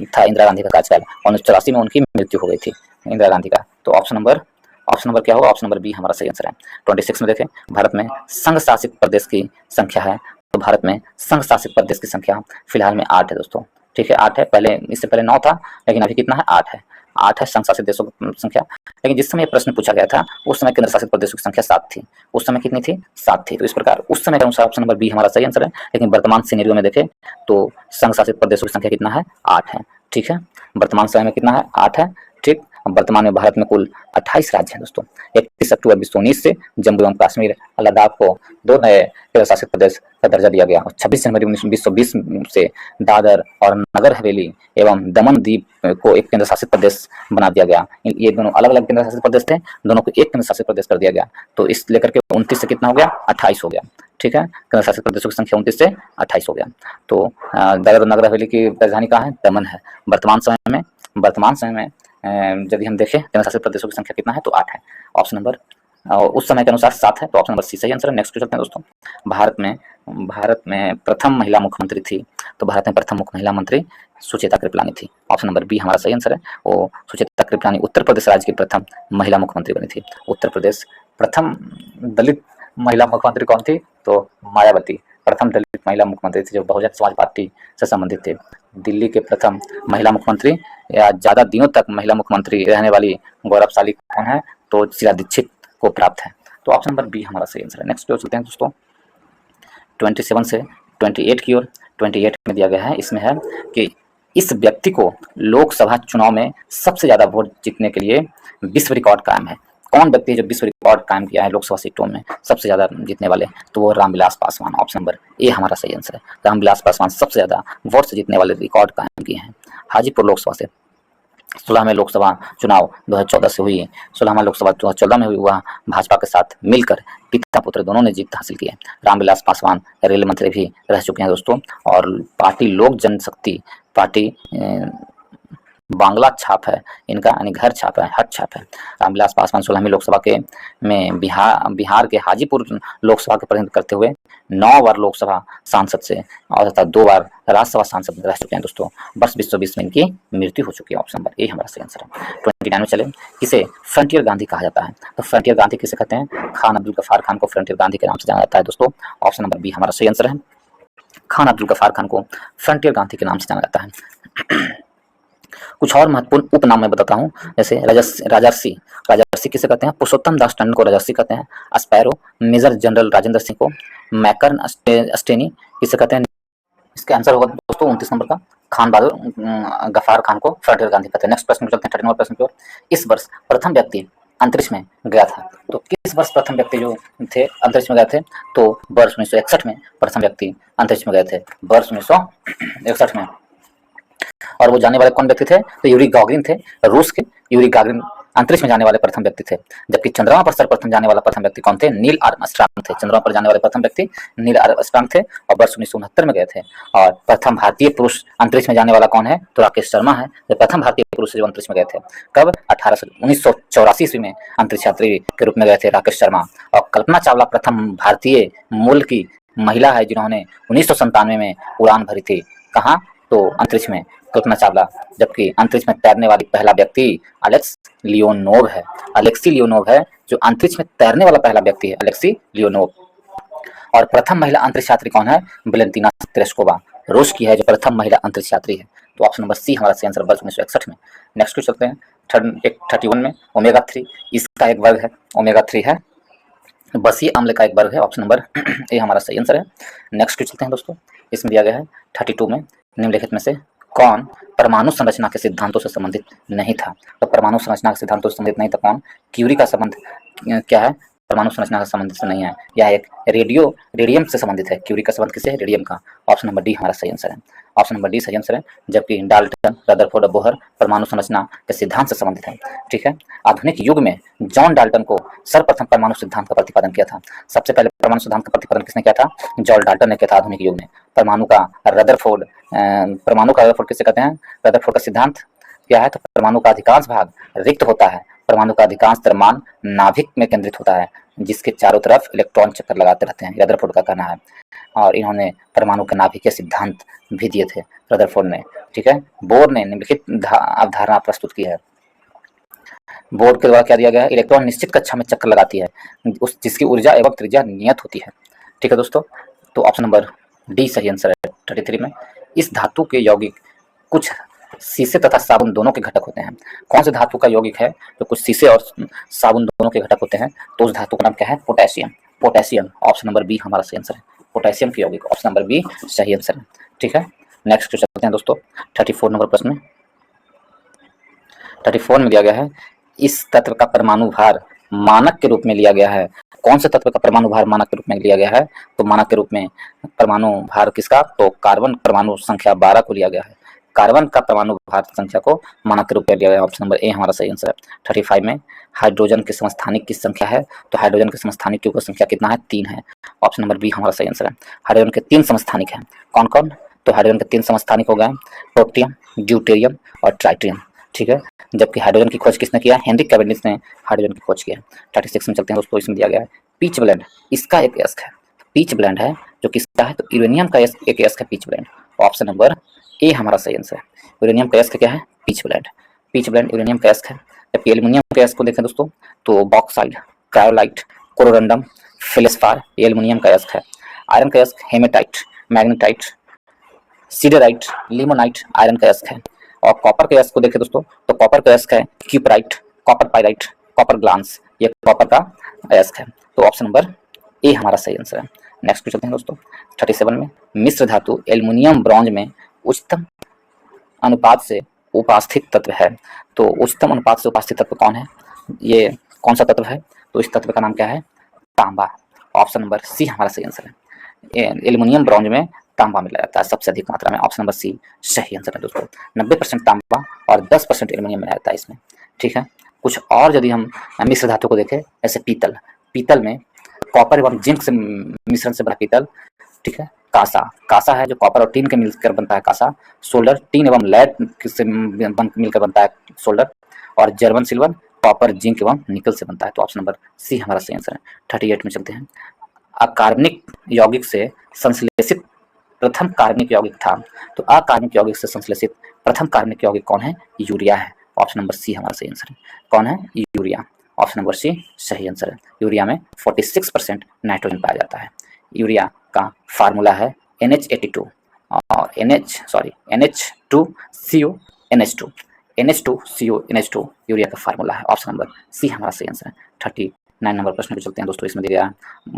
था इंदिरा गांधी का कार्यकाल। और 1984 में उनकी मृत्यु हो गई थी इंदिरा गांधी का। तो ऑप्शन नंबर क्या होगा? ऑप्शन नंबर बी हमारा सही आंसर है। 26 में देखें, भारत में संघ शासित प्रदेश की संख्या है। तो भारत में संघ शासित प्रदेश की संख्या फिलहाल में 8 है दोस्तों, ठीक है। 8 है। पहले इससे पहले 9 था, लेकिन अभी कितना है? 8 है। 8 है संघ शासित देशों की संख्या। लेकिन जिस समय ये प्रश्न पूछा गया था उस समय केंद्र शासित प्रदेशों की संख्या 7 थी। उस समय कितनी थी? 7 थी। तो इस प्रकार उस समय के अनुसार ऑप्शन नंबर बी हमारा सही आंसर है। लेकिन वर्तमान सिनेरियो में देखें तो संघ शासित प्रदेशों की संख्या कितना है? 8 है, ठीक है। वर्तमान समय में कितना है? 8 है, ठीक। वर्तमान में भारत में कुल 28 राज्य हैं दोस्तों। 31 अक्टूबर 2019 से जम्मू एवं कश्मीर और लद्दाख को 2 नए केंद्र शासित प्रदेश का दर्जा दिया गया। और 26 जनवरी 2020 से दादर और नगर हवेली एवं दमन द्वीप को एक केंद्र शासित प्रदेश बना दिया गया। ये दोनों अलग अलग केंद्र शासित प्रदेश थे, दोनों को एक केंद्र शासित प्रदेश कर दिया गया। तो इस लेकर के 29 से कितना हो गया? 28 हो गया, ठीक है। केंद्र शासित प्रदेशों की संख्या 29 से 28 हो गया। तो दादर और नगर हवेली की राजधानी कहाँ है? दमन है। वर्तमान समय में यदि हम देखें केंद्र शासित प्रदेशों की संख्या कितना है? तो 8 है। ऑप्शन नंबर उस समय के अनुसार 7 है। तो ऑप्शन नंबर सी सही आंसर है। नेक्स्ट चलते हैं दोस्तों। भारत में प्रथम महिला मुख्यमंत्री थी। तो भारत में प्रथम मुख्य महिला मंत्री सुचेता कृपलानी थी। ऑप्शन नंबर बी हमारा सही आंसर है। वो सुचेता कृपलानी उत्तर प्रदेश राज्य की प्रथम महिला मुख्यमंत्री बनी थी। उत्तर प्रदेश प्रथम दलित महिला मुख्यमंत्री कौन थी? तो मायावती प्रथम दलित महिला मुख्यमंत्री थी, जो बहुजन समाज पार्टी से संबंधित थे। दिल्ली के प्रथम महिला मुख्यमंत्री या ज्यादा दिनों तक महिला मुख्यमंत्री रहने वाली गौरवशाली कौन है? तो शीला दीक्षित को प्राप्त है। तो ऑप्शन नंबर बी हमारा सही आंसर है। नेक्स्ट पे चलते हैं दोस्तों। 27 से 28 की ओर। 28 में दिया गया है, इसमें है कि इस व्यक्ति को लोकसभा चुनाव में सबसे ज्यादा वोट जीतने के लिए विश्व रिकॉर्ड कायम है। कौन व्यक्ति है जो विश्व रिकॉर्ड कायम किया है लोकसभा सीटों में सबसे ज्यादा जीतने वाले? तो वो Ramvilas Paswan. Option number A हमारा सही आंसर है। रामविलास पासवान सबसे ज्यादा वोट से जीतने वाले रिकॉर्ड कायम किए हैं। हाजीपुर लोकसभा से 16वें लोकसभा चुनाव 2014 से हुई। 16वां लोकसभा 2014 में हुई, वह भाजपा के साथ मिलकर पिता पुत्र दोनों ने जीत हासिल की है। रामविलास पासवान रेल मंत्री भी रह चुके हैं दोस्तों। और पार्टी लोक जनशक्ति पार्टी बांग्ला छाप है इनका, यानी घर छाप है, हट छाप है। रामविलास पासवान 16वीं लोकसभा के में बिहार के हाजीपुर लोकसभा के प्रतिनिधित्व करते हुए 9 बार लोकसभा सांसद से और तथा 2 बार राज्यसभा सांसद रह चुके हैं दोस्तों। वर्ष 2020 में इनकी मृत्यु हो चुकी है। ऑप्शन नंबर ए हमारा सही आंसर है। 29 में चले, किसे फ्रंटियर गांधी कहा जाता है? तो फ्रंटियर गांधी किसे कहते हैं? खान अब्दुल गफ्फार खान को फ्रंटियर गांधी के नाम से जाना जाता है दोस्तों। ऑप्शन नंबर बी हमारा सही आंसर है। खान अब्दुल गफ्फार खान को फ्रंटियर गांधी के नाम से जाना जाता है। कुछ और महत्वपूर्ण उपनाम मैं बताता हूँ। जैसे राजर्षि किसे कहते हैं? पुरुषोत्तम दास टंडन को राजर्षि कहते हैं। Sparrow major general Rajendra Singh को। मैकर्न अस्टेनी किसे कहते हैं? इसका आंसर होगा दोस्तों 29 नंबर का, खान बहादुर गफ्फार खान को फ्रंटियर गांधी कहते हैं। नेक्स्ट प्रश्न चलते हैं 13 नंबर प्रश्न की ओर। इस वर्ष प्रथम व्यक्ति अंतरिक्ष में गया था। तो किस वर्ष प्रथम व्यक्ति जो थे अंतरिक्ष में गए थे? तो वर्ष 1961 में प्रथम व्यक्ति अंतरिक्ष में गए थे, वर्ष 1961 में। और वो जाने वाले कौन व्यक्ति थे? तो यूरी गागरिन थे। रूस के यूरी गागरिन अंतरिक्ष में जाने वाले प्रथम व्यक्ति थे। जबकि चंद्रमा पर सर्वप्रथम जाने वाला प्रथम व्यक्ति कौन थे? नील आर्मस्ट्रांग थे। चंद्रमा पर जाने वाले प्रथम व्यक्ति नील आर्मस्ट्रांग थे और वर्ष 1969 में गए थे। और प्रथम भारतीय पुरुष अंतरिक्ष में जाने वाला कौन है? तो राकेश शर्मा है, जो प्रथम भारतीय पुरुष जो अंतरिक्ष में गए थे। कब? 1984 ईस्वी में अंतरिक्ष यात्री के रूप में गए थे राकेश शर्मा। और कल्पना चावला प्रथम भारतीय मूल की महिला है जिन्होंने 1997 में उड़ान भरी थी। कहाँ? तो अंतरिक्ष में, कल्पना चावला। जबकि अंतरिक्ष में तैरने वाली पहला व्यक्ति अलेक्सी लियोनोव है, जो अंतरिक्ष में तैरने वाला पहला व्यक्ति है, अलेक्सी लियोनोव। और प्रथम महिला अंतरिक्ष यात्री कौन है? वैलेंटीना तेरेस्कोवा, रूस की है जो प्रथम महिला अंतरिक्ष यात्री है। तो ऑप्शन नंबर सी हमारा सही आंसर वर्ष 1961 में। नेक्स्ट क्वेश्चन चलते हैं 31 में। ओमेगा 3 इसका एक वर्ग है, ओमेगा 3 है, बसीय अम्ल का एक वर्ग है। ऑप्शन नंबर ए हमारा सही आंसर है। नेक्स्ट क्वेश्चन चलते हैं दोस्तों, इसमें दिया गया है 32 में, निम्नलिखित में से कौन परमाणु संरचना के सिद्धांतों से संबंधित नहीं था? तो परमाणु संरचना के सिद्धांतों से संबंधित नहीं था कौन? क्यूरी का संबंध क्या है? परमाणु संरचना का संबंधित से नहीं है, यह एक रेडियम से संबंधित है। क्यूरी का संबंध किससे है? रेडियम का। ऑप्शन नंबर डी हमारा सही आंसर है। ऑप्शन नंबर डी सही आंसर है, जबकि डाल्टन, रदरफोर्ड और बोहर परमाणु संरचना के सिद्धांत से संबंधित है। ठीक है, आधुनिक युग में जॉन डाल्टन को सर्वप्रथम परमाणु सिद्धांत का प्रतिपादन किया था। सबसे पहले परमाणु सिद्धांत का प्रतिपादन किसने किया था? जॉन डाल्टन ने किया था आधुनिक युग में। परमाणु का रदरफोर्ड किसे कहते हैं? रदरफोर्ड का सिद्धांत क्या है? तो परमाणु का अधिकांश भाग रिक्त होता है, परमाणु का अधिकांश द्रव्यमान नाभिक में केंद्रित होता है, जिसके चारों तरफ इलेक्ट्रॉन चक्कर लगाते रहते हैं, रदरफोर्ड का कहना है। और इन्होंने परमाणु के नाभिकीय सिद्धांत भी दिए थे रदरफोर्ड ने। ठीक है, बोर ने निम्नलिखित अवधारणा प्रस्तुत की है। बोर के द्वारा क्या दिया गया है? इलेक्ट्रॉन निश्चित कक्षा में चक्कर लगाती है, उस जिसकी ऊर्जा एवं त्रिज्या नियत होती है। ठीक है दोस्तों, तो ऑप्शन नंबर डी सही आंसर है 33 में। इस धातु के यौगिक कुछ शीशे तथा साबुन दोनों के घटक होते हैं। कौन से धातु का यौगिक है जो कुछ शीशे और साबुन दोनों के घटक होते हैं? तो उस धातु का नाम क्या है? Potassium. Potassium, option number B हमारा सही आंसर है। पोटेशियम के यौगिक, ऑप्शन नंबर बी सही आंसर है। ठीक है, नेक्स्ट क्वेश्चन चलते हैं दोस्तों 34 नंबर प्रश्न। 34 में दिया गया है, इस तत्व का परमाणु भार मानक के रूप में लिया गया है। कौन से तत्व का परमाणु भार मानक के रूप में लिया गया है? तो मानक के रूप में परमाणु भार किसका? तो कार्बन परमाणु संख्या 12 को लिया गया है। कार्बन का परमाणु भार संख्या को मानक के रूप में लिया गया है। ऑप्शन नंबर ए हमारा सही आंसर है। 35 में हाइड्रोजन के समस्थानिक की संख्या है? तो हाइड्रोजन के समस्थानिक की संख्या कितना है? 3 है। ऑप्शन नंबर बी हमारा सही आंसर है। हाइड्रोजन के 3 समस्थानिक हैं, कौन कौन? तो हाइड्रोजन के 3 समस्थानिक हो गए प्रोटियम, ड्यूटेरियम और ट्राइटियम। ठीक है, जबकि हाइड्रोजन की खोज किसने किया? हेनरी कैवेंडिश ने हाइड्रोजन की खोज किया। 36 में चलते हैं दोस्तों, इसमें दिया गया है पीच ब्लेंड, इसका एक यस्क है। पीच ब्लेंड है जो किसका है? तो यूरेनियम का एक यस्क है pitchblende. Option number A हमारा सही आंसर है। यूरेनियम का यस्क क्या है? Pitchblende. Pitchblende uranium का यस्क है। जबकि एल्युमिनियम के यस्क को देखें दोस्तों तो बॉक्साइड, क्रायोलाइट, कोरोरंडम, फेलिस्पार, ये एल्युमिनियम का यस्क है। आयरन का यस्क haematite, magnetite, siderite, limonite iron का यस्क है। और कॉपर के यस्क को देखें दोस्तों तो कॉपर का यस्क है cuprite, copper pyrite, copper glance, ये कॉपर का यस्क है। तो ऑप्शन नंबर ए हमारा सही आंसर है। नेक्स्ट चलते हैं दोस्तों 37 में, मिश्र धातु एल्युमिनियम ब्रॉन्ज में उच्चतम अनुपात से उपास्थित तत्व है। तो उच्चतम अनुपात से उपास्थित तत्व कौन है? ये कौन सा तत्व है? तो इस तत्व का नाम क्या है? तांबा। ऑप्शन नंबर सी हमारा सही आंसर है। एल्युमिनियम ब्रॉन्ज में तांबा मिला जाता है सबसे अधिक मात्रा में। ऑप्शन नंबर सी सही आंसर है दोस्तों। 90% तांबा और 10% एल्युमिनियम मिला जाता है इसमें। ठीक है, कुछ और यदि हम मिश्र धातु को देखें, जैसे पीतल, पीतल में कॉपर एवं जिंक से मिश्रण से बना पीतल। ठीक है, कांसा, कांसा है जो कॉपर और टीन के मिलकर बनता है कांसा। सोल्डर, टीन एवं लेड से मिलकर बनता है सोल्डर। और जर्मन सिल्वर कॉपर, जिंक एवं निकल से बनता है। तो ऑप्शन नंबर सी हमारा सही आंसर है। 38 में चलते हैं, अकार्बनिक यौगिक से संश्लेषित प्रथम कार्बनिक यौगिक था। तो अकार्बनिक यौगिक से संश्लेषित प्रथम कार्बनिक यौगिक कौन है? यूरिया है। ऑप्शन नंबर सी हमारा सही आंसर है। कौन है? यूरिया। ऑप्शन नंबर सी सही आंसर है। यूरिया में 46% नाइट्रोजन पाया जाता है। यूरिया का फार्मूला है NH82 और NH2CO NH2 NH2CO NH2 urea का फार्मूला है। ऑप्शन नंबर सी हमारा सही आंसर है। 39 नंबर प्रश्न पे चलते हैं दोस्तों, इसमें दिया गया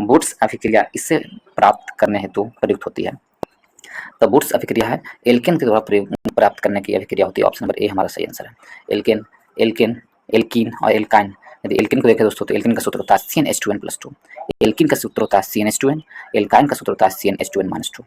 बूट्स अभिक्रिया इससे प्राप्त करने हेतु प्रयुक्त होती है। तो बूट्स अभिक्रिया है एल्केन के द्वारा प्राप्त करने की अभिक्रिया होती है। ऑप्शन नंबर ए हमारा सही आंसर है। एल्केन, एल्कीन और एल्काइन। यदि एल्केन को देखें दोस्तों तो एल्केन का सूत्र होता है CnH2n+2, एल्कीन का सूत्र होता है CnH2n, एल्काइन का सूत्र होता है CnH2n-2।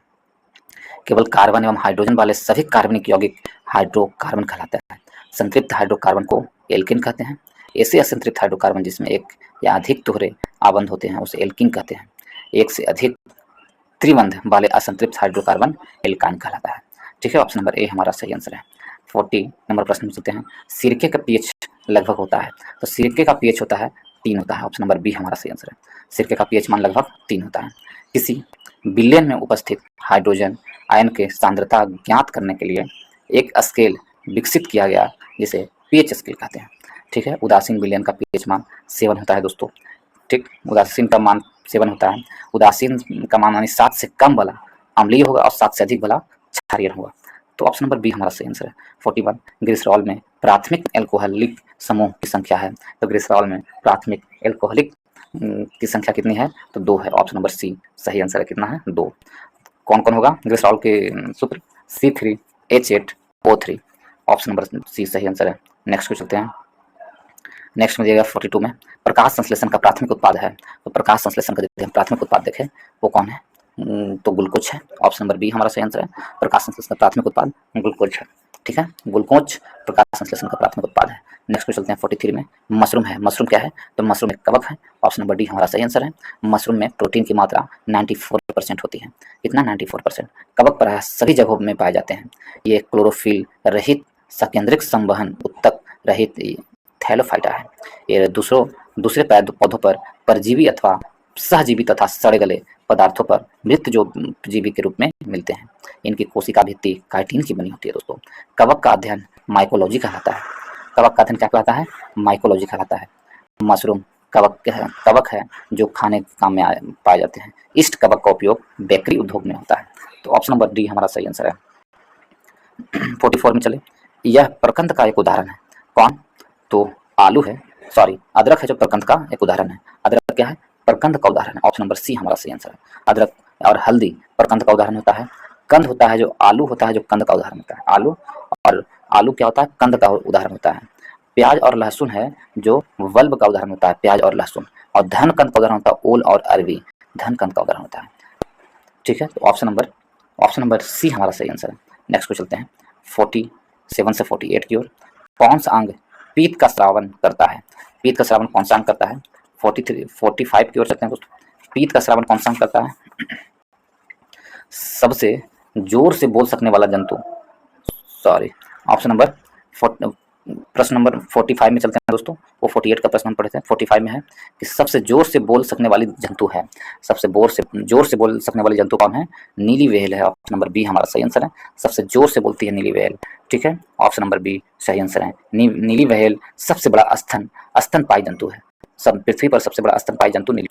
केवल कार्बन एवं हाइड्रोजन वाले सभी कार्बनिक यौगिक हाइड्रोकार्बन कहलाते हैं। संतृप्त हाइड्रोकार्बन को एल्केन कहते हैं। ऐसे असंतृप्त हाइड्रोकार्बन जिसमें एक या अधिक दोहरे आबंध होते हैं उसे एल्कीन कहते हैं। एक से अधिक त्रिबंध वाले असंतृप्त हाइड्रोकार्बन एल्काइन कहलाता है। ठीक है, ऑप्शन नंबर ए हमारा सही आंसर है। 40 नंबर प्रश्न में चलते हैं, सिरके का पीएच लगभग होता है। तो सिरके का पीएच होता है 3 होता है। ऑप्शन नंबर बी हमारा सही आंसर है। सिरके का पीएच मान लगभग 3 होता है। किसी बिलियन में उपस्थित हाइड्रोजन आयन के सांद्रता ज्ञात करने के लिए एक स्केल विकसित किया गया जिसे पीएच स्केल कहते हैं। ठीक है, उदासीन बिलियन का पीएच मान 7 होता है दोस्तों। ठीक। उदासीन का मान 7 होता है। उदासीन का मान यानी 7 से कम वाला अम्लीय होगा और 7 से अधिक वाला क्षारीय होगा। तो ऑप्शन नंबर बी हमारा सही आंसर है। 41 ग्लिसरॉल में प्राथमिक एल्कोहलिक समूह की संख्या है। तो ग्लिसरॉल में प्राथमिक एल्कोहलिक की संख्या कितनी है? तो 2 है। ऑप्शन नंबर सी सही आंसर है। कितना है? 2। कौन कौन होगा ग्लिसरॉल के सूत्र? C3H8O3। ऑप्शन नंबर सी सही आंसर है। नेक्स्ट को चलते हैं। नेक्स्ट में दिएगा 42 में प्रकाश संश्लेषण का प्राथमिक उत्पाद है। तो प्रकाश संश्लेषण का यदि हम प्राथमिक उत्पाद देखें वो कौन है? तो ग्लूकोज है। ऑप्शन नंबर बी हमारा सही आंसर है। प्रकाश संश्लेषण का प्राथमिक उत्पाद ग्लूकोज है। ठीक है, ग्लूकोज प्रकाश संश्लेषण का प्राथमिक उत्पाद है। नेक्स्ट पे चलते हैं 43 में मशरूम है। मशरूम क्या है? तो मशरूम एक कवक है। ऑप्शन नंबर डी हमारा सही आंसर है। मशरूम में प्रोटीन की मात्रा 94% होती है। कितना? 94%। कवक प्रायः सभी जगहों में पाए जाते हैं। ये क्लोरोफिल रहित सकेंद्रिक संवहन उत्तक रहित थैलोफाइटा है। ये दूसरे पौधों पर परजीवी अथवा सहजीवी तथा सड़े गले पदार्थों पर मृत जो जीवी के रूप में मिलते हैं। इनकी कोशिका भित्ति काइटिन की बनी होती है दोस्तों। कवक का अध्ययन माइकोलॉजी कहलाता है। कवक का अध्ययन क्या कहलाता है? माइकोलॉजी कहलाता है। मशरूम कवक है जो खाने के काम में पाए जाते हैं। ईस्ट कवक का उपयोग बेकरी उद्योग में होता है। तो ऑप्शन नंबर डी हमारा सही आंसर है। 44 में चले। यह प्रकंद का एक उदाहरण है। कौन? तो आलू है, सॉरी अदरक है जो प्रकंद का एक उदाहरण है। अदरक क्या है? प्रकंद का उदाहरण है। ऑप्शन नंबर सी हमारा सही आंसर है। अदरक और हल्दी प्रकंद का उदाहरण होता है। कंद होता है जो आलू होता है जो कंद का उदाहरण होता है। आलू क्या होता है? कंद का उदाहरण होता है। प्याज और लहसुन है जो वल्ब का उदाहरण होता है। प्याज और लहसुन। और धन कंद का उदाहरण होता है ओल और अरवी। धन कंद का उदाहरण होता है। ठीक है, तो ऑप्शन नंबर सी हमारा सही आंसर है। नेक्स्ट को चलते हैं 47 से 48 की ओर। कौन सा अंग पीत का श्रावण करता है? पीत का श्रावण कौन सा अंग करता है? 45 की ओर चलते हैं दोस्तों। पीत का श्रावण कौन सा अंग करता है? सबसे जोर से बोल सकने वाला जंतु, सॉरी ऑप्शन नंबर प्रश्न नंबर 45 में चलते हैं दोस्तों। वो 48 का प्रश्न हम पढ़े थे। 45 में है कि सबसे जोर से बोल सकने वाली जंतु है। सबसे जोर से बोल सकने वाली जंतु कौन है? नीली व्हेल है। ऑप्शन नंबर बी हमारा सही आंसर है। सबसे जोर से बोलती है नीली व्हेल। ठीक है, ऑप्शन नंबर बी सही आंसर है। नीली व्हेल सबसे बड़ा स्तनपायी जंतु है। सब पृथ्वी पर सबसे बड़ा स्तनपायी जंतु नीली।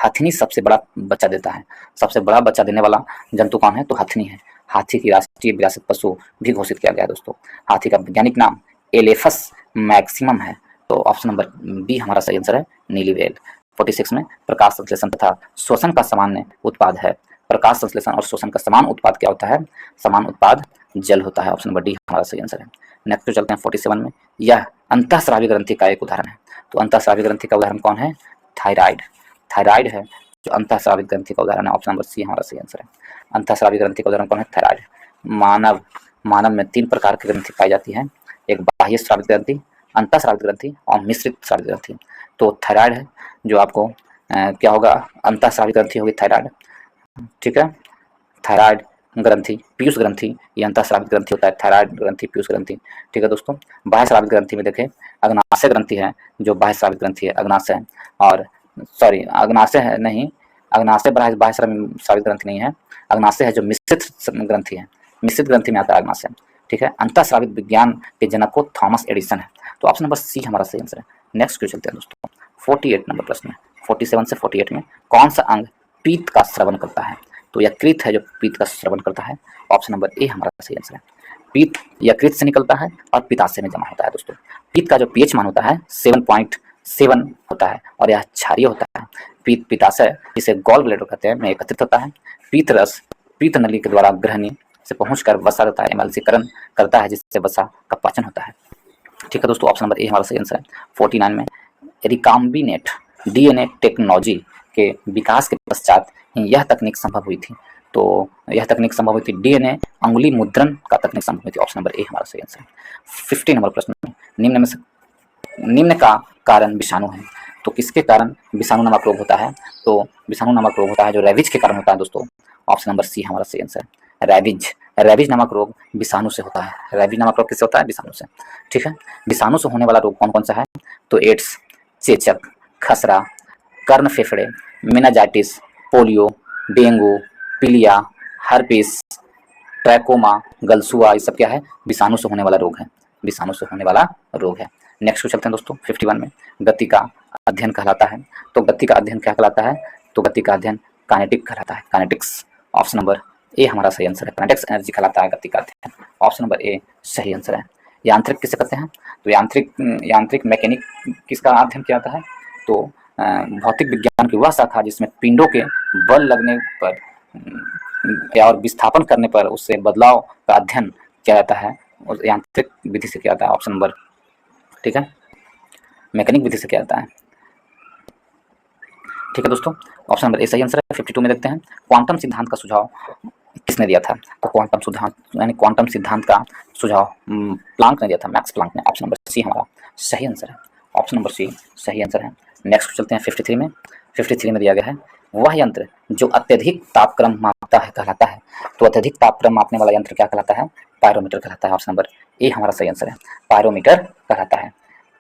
हथिनी सबसे बड़ा बच्चा देता है। सबसे बड़ा बच्चा देने वाला जंतु कौन है? तो हथिनी है। हाथी की राष्ट्रीय विरासत पशु भी घोषित किया गया है दोस्तों। हाथी का वैज्ञानिक नाम एलेफस मैक्सिमम है। तो ऑप्शन नंबर बी हमारा सही आंसर है, नीली व्हेल। 46 में प्रकाश संश्लेषण तथा शोषण का सामान्य उत्पाद है। प्रकाश संश्लेषण और शोषण का समान उत्पाद क्या होता है? समान उत्पाद जल होता है। ऑप्शन नंबर डी हमारा सही आंसर है। नेक्स्ट पे चलते हैं 47 में। यह अंतःस्रावी ग्रंथि का एक उदाहरण है। तो अंतःस्रावी ग्रंथि का उदाहरण कौन है? थायराइड। थायराइड है जो अंतःस्रावी ग्रंथि का उदाहरण है। ऑप्शन नंबर सी हमारा सही आंसर है। अंतःस्रावी ग्रंथि का उदाहरण कौन है? थायराइड। मानव में 3 प्रकार की ग्रंथि पाई जाती है। एक बाह्य स्रावित ग्रंथि, अंतःस्रावित ग्रंथि और मिश्रित स्रावित ग्रंथि। तो थायराइड है जो आपको क्या होगा? अंतःस्रावित ग्रंथि होगी थायराइड। ठीक है, थायराइड ग्रंथि, पीयूष ग्रंथि, ये अंतःस्रावित ग्रंथि होता है। थायराइड ग्रंथि, पीयूष ग्रंथि। ठीक है दोस्तों। बाह्य स्रावित ग्रंथि में देखें अग्नाशय ग्रंथि है जो बाह्य स्रावित ग्रंथि है। अग्नाशय और सॉरी अग्नाशय है नहीं, अग्नाशय बाह्य स्रावित ग्रंथि नहीं है। अग्नाशय है जो मिश्रित ग्रंथि है। मिश्रित ग्रंथि में आता है अग्नाशय। ठीक है, अंतःस्रावित विज्ञान के जनक को थॉमस एडिसन है। तो ऑप्शन नंबर सी हमारा सही आंसर है। नेक्स्ट क्वेश्चन चलते हैं दोस्तों 48 नंबर प्रश्न में। 47 से 48 में कौन सा अंग पीत का श्रवण करता है? तो यकृत है जो पीत का श्रवण करता है। ऑप्शन नंबर ए हमारा सही आंसर है। पीत यकृत से निकलता है और पित्ताशय में जमा होता है दोस्तों। पीत का जो पीएच मान होता है 7.7 होता है और यह क्षारीय होता है। पीत पित्ताशय जिसे गॉल ब्लैडर कहते हैं में एकत्रित होता है। पीत रस पीत नली के द्वारा ग्रहणी से पहुंचकर वसा तथा एमल्सीकरण करता है जिससे वसा का पाचन होता है। ठीक है दोस्तों, ऑप्शन नंबर ए हमारा सही आंसर है। 49 में रिकाम्बिनेंट डीएनए टेक्नोलॉजी के विकास के पश्चात यह तकनीक संभव हुई थी। तो यह तकनीक संभव हुई थी डीएनए अंगुली मुद्रण का तकनीक संभव हुई थी। ऑप्शन नंबर ए हमारा सही आंसर है। 50 नंबर प्रश्न में निम्न का कारण विषाणु है। तो किसके कारण विषाणु नामक रोग होता है? तो विषाणु नामक रोग होता है जो रेबीज के कारण होता है दोस्तों। ऑप्शन नंबर सी हमारा सही आंसर है। रेबीज नामक रोग विषाणु से होता है। रेबीज नामक रोग किससे होता है? विषाणु से। ठीक है, विषाणु से होने वाला रोग कौन कौन सा है? तो एड्स, चेचक, खसरा, कर्ण फेफड़े, मेनाजाइटिस, पोलियो, डेंगू, पीलिया, हर्पिस, ट्रैकोमा, गलसुआ, ये सब क्या है? विषाणु से होने वाला रोग है। विषाणु से होने वाला रोग है। नेक्स्ट को चलते हैं दोस्तों 51 में, गति का अध्ययन कहलाता है। तो गति का अध्ययन क्या कहलाता है? तो गति का अध्ययन काइनेटिक कहलाता है, काइनेटिक्स। ऑप्शन नंबर ए हमारा सही आंसर है, काइनेटिक्स एनर्जी कहलाता है गति का अध्ययन। ऑप्शन नंबर ए सही आंसर है। यांत्रिक किसे कहते हैं? तो यांत्रिक मैकेनिक किसका अध्ययन किया जाता है? तो भौतिक विज्ञान की वह शाखा जिसमें पिंडों के बल लगने पर और विस्थापन करने पर उससे बदलाव का अध्ययन किया जाता है और यांत्रिक विधि से किया जाता है। ऑप्शन नंबर, ठीक है, मैकेनिक विधि से किया जाता है। ठीक है दोस्तों, ऑप्शन नंबर ए सही आंसर है। 52 में देखते हैं, क्वांटम सिद्धांत का सुझाव किसने दिया था? तो क्वांटम सिद्धांत का सुझाव प्लांक ने दिया था, मैक्स प्लांक ने। ऑप्शन नंबर सी हमारा सही आंसर है। ऑप्शन नंबर सी सही आंसर है। नेक्स्ट चलते हैं 53 में। 53 में दिया गया है, वह यंत्र जो अत्यधिक तापक्रम मापता है कहलाता है। तो अत्यधिक तापक्रम मापने वाला यंत्र क्या कहलाता है? पायरोमीटर कहलाता है। ऑप्शन नंबर ए हमारा सही आंसर है, पायरोमीटर कहलाता है।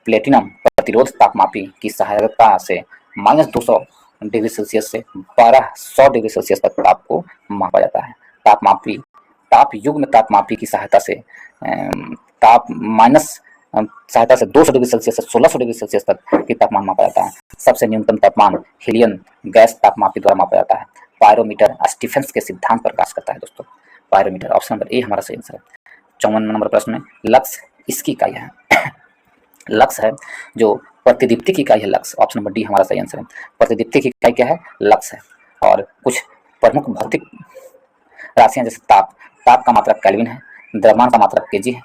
प्लेटिनम प्रतिरोध तापमापी की सहायता से -200 डिग्री सेल्सियस से 1200 डिग्री सेल्सियस तक ताप को मापा जाता है। ताप युग्म तापमापी की सहायता से सहायता से 200 डिग्री सेल्सियस से 1600 डिग्री सेल्सियस तक की तापमान मापा जाता है। सबसे न्यूनतम तापमान हीलियम गैस तापमापी द्वारा मापा जाता है। पायरोमीटर स्टीफेंस के सिद्धांत पर प्रकाश करता है दोस्तों, पायरोमीटर। ऑप्शन नंबर ए हमारा सही आंसर है। 54 नंबर प्रश्न में, लक्स इसकी इकाई है। लक्स है जो प्रतिदीप्ति की इकाई है, लक्स। ऑप्शन नंबर डी हमारा सही आंसर है। प्रतिदीप्ति की इकाई क्या है? लक्स है। और कुछ प्रमुख भौतिक राशियां जैसे ताप का मात्रक केल्विन है, द्रव्यमान का मात्रक केजी है,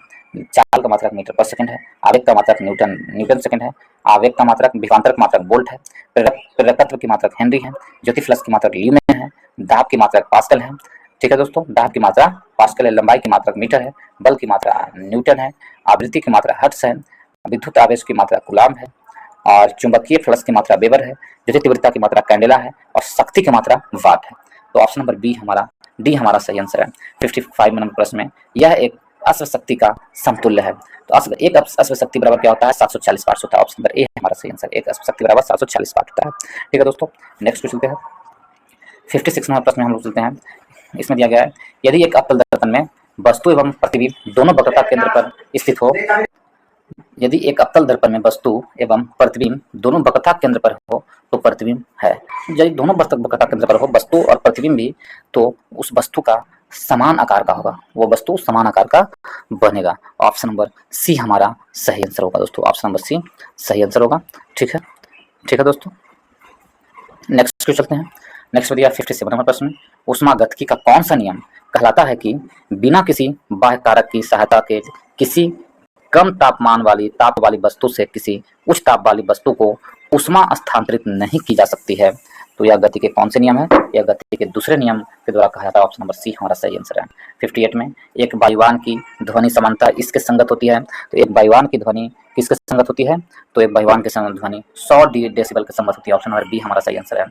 चाल का मात्रक मीटर पर सेकंड है, आवेग का मात्रक न्यूटन सेकंड है, आवेग का मात्रक विभवांतर का मात्रक वोल्ट है, प्रेरकत्व की मात्रक हेनरी है, ज्योतिफ्लक्स की मात्रक ल्यूमेन है, दाब की मात्रक पास्कल है। ठीक है दोस्तों, दाब की मात्रा पास्कल है, लंबाई की मात्रक मीटर है, बल की मात्रा न्यूटन है, आवृत्ति की मात्रा हर्ट्ज है, विद्युत आवेश की मात्रा कूलाम है, और चुंबकीय फ्लक्स की मात्रा वेबर है, ज्योति तीव्रता की मात्रा कैंडेला है, और शक्ति की मात्रा वाट है। तो ऑप्शन नंबर डी हमारा सही आंसर है। 55 नंबर प्रश्न में, यह एक अश्व शक्ति का समतुल्य है। तो एक अश्व शक्ति बराबर क्या होता है? 740 वाट होता है। ऑप्शन नंबर ए हमारा सही आंसर, एक अश्व शक्ति बराबर 740 वाट होता है। ठीक है दोस्तों, नेक्स्ट चलते हैं 56 नंबर प्रश्न में हम लोग चलते हैं। इसमें दिया गया है, यदि एक अवतल दर्पण में वस्तु एवं प्रतिबिंब दोनों वक्रता केंद्र पर स्थित हो, यदि एक अवतल दर्पण में वस्तु एवं प्रतिबिंब दोनों वक्रता केंद्र पर हो तो प्रतिबिंब है। यदि दोनों वक्रता केंद्र पर हो वस्तु और प्रतिबिंब भी, तो उस वस्तु का समान आकार का होगा, वो वस्तु समान आकार का बनेगा। ऑप्शन नंबर सी हमारा सही आंसर होगा दोस्तों, ऑप्शन नंबर सी सही आंसर होगा। ठीक है दोस्तों, नेक्स्ट चलते हैं। नेक्स्ट दिया 57 नंबर प्रश्न, ऊष्मागतिकी का कौन सा नियम कहलाता है कि बिना किसी बाह्य कारक की सहायता के किसी कम ताप वाली वस्तु से किसी उच्च ताप वाली वस्तु को ऊष्मा स्थानांतरित नहीं की जा सकती है? तो यह गति के कौन से नियम है? यह गति के दूसरे नियम के द्वारा कहा जाता है। ऑप्शन नंबर सी हमारा सही आंसर है। 58 में, एक वायुयान की ध्वनि समानता इसके संगत होती है। तो एक वायुयान की ध्वनि किसके संगत होती है? तो एक वायुयान की ध्वनि 100 डेसिबल के संगत होती है। ऑप्शन नंबर बी हमारा सही आंसर है।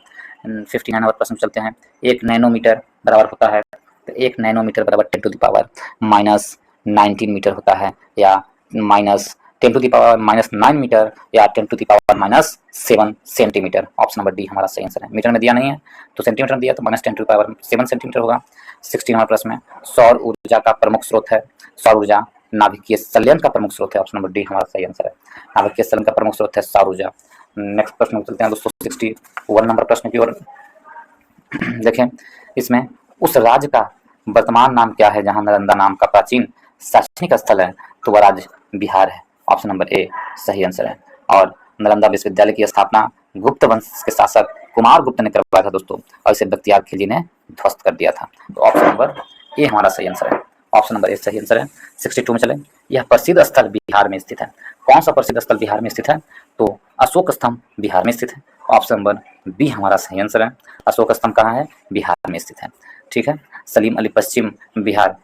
59 नंबर प्रश्न चलते हैं, एक नैनोमीटर बराबर होता है, तो एक नैनोमीटर बराबर 10⁻⁻19 मीटर होता है, या -10⁻⁻9 मीटर, या 10⁻⁻7 सेंटीमीटर। ऑप्शन नंबर डी हमारा सही आंसर है। मीटर में दिया नहीं है तो सेंटीमीटर में दिया, तो -10⁻7 सेंटीमीटर होगा। 60 नंबर प्रश्न में, सौर ऊर्जा का प्रमुख स्रोत है, सौर ऊर्जा नाभिकीय संलयन का प्रमुख स्रोत है। ऑप्शन नंबर डी हमारा सही आंसर है, नाभिकीय संलयन का प्रमुख स्रोत है सौर ऊर्जा। नेक्स्ट प्रश्न चलते हैं दोस्तों 61 नंबर प्रश्न की ओर। देखें, इसमें उस राज्य का वर्तमान नाम क्या है जहां नालंदा नाम का प्राचीन शैक्षणिक स्थल है? तो वह राज्य बिहार है। ऑप्शन नंबर ए सही आंसर है। और नालंदा विश्वविद्यालय की स्थापना गुप्त वंश के शासक कुमार गुप्त ने करवाया था दोस्तों, और इसे बख्तियार खिलजी ने ध्वस्त कर दिया था। तो ऑप्शन नंबर ए हमारा सही आंसर है, ऑप्शन नंबर ए सही आंसर है। 62 में चले, यह प्रसिद्ध स्थल बिहार में स्थित है। कौन सा प्रसिद्ध स्थल बिहार में स्थित है? तो अशोक स्तंभ बिहार में स्थित है। ऑप्शन नंबर बी हमारा सही आंसर है। अशोक स्तंभ कहाँ है? बिहार में स्थित है। ठीक है, सलीम अली पश्चिम बिहार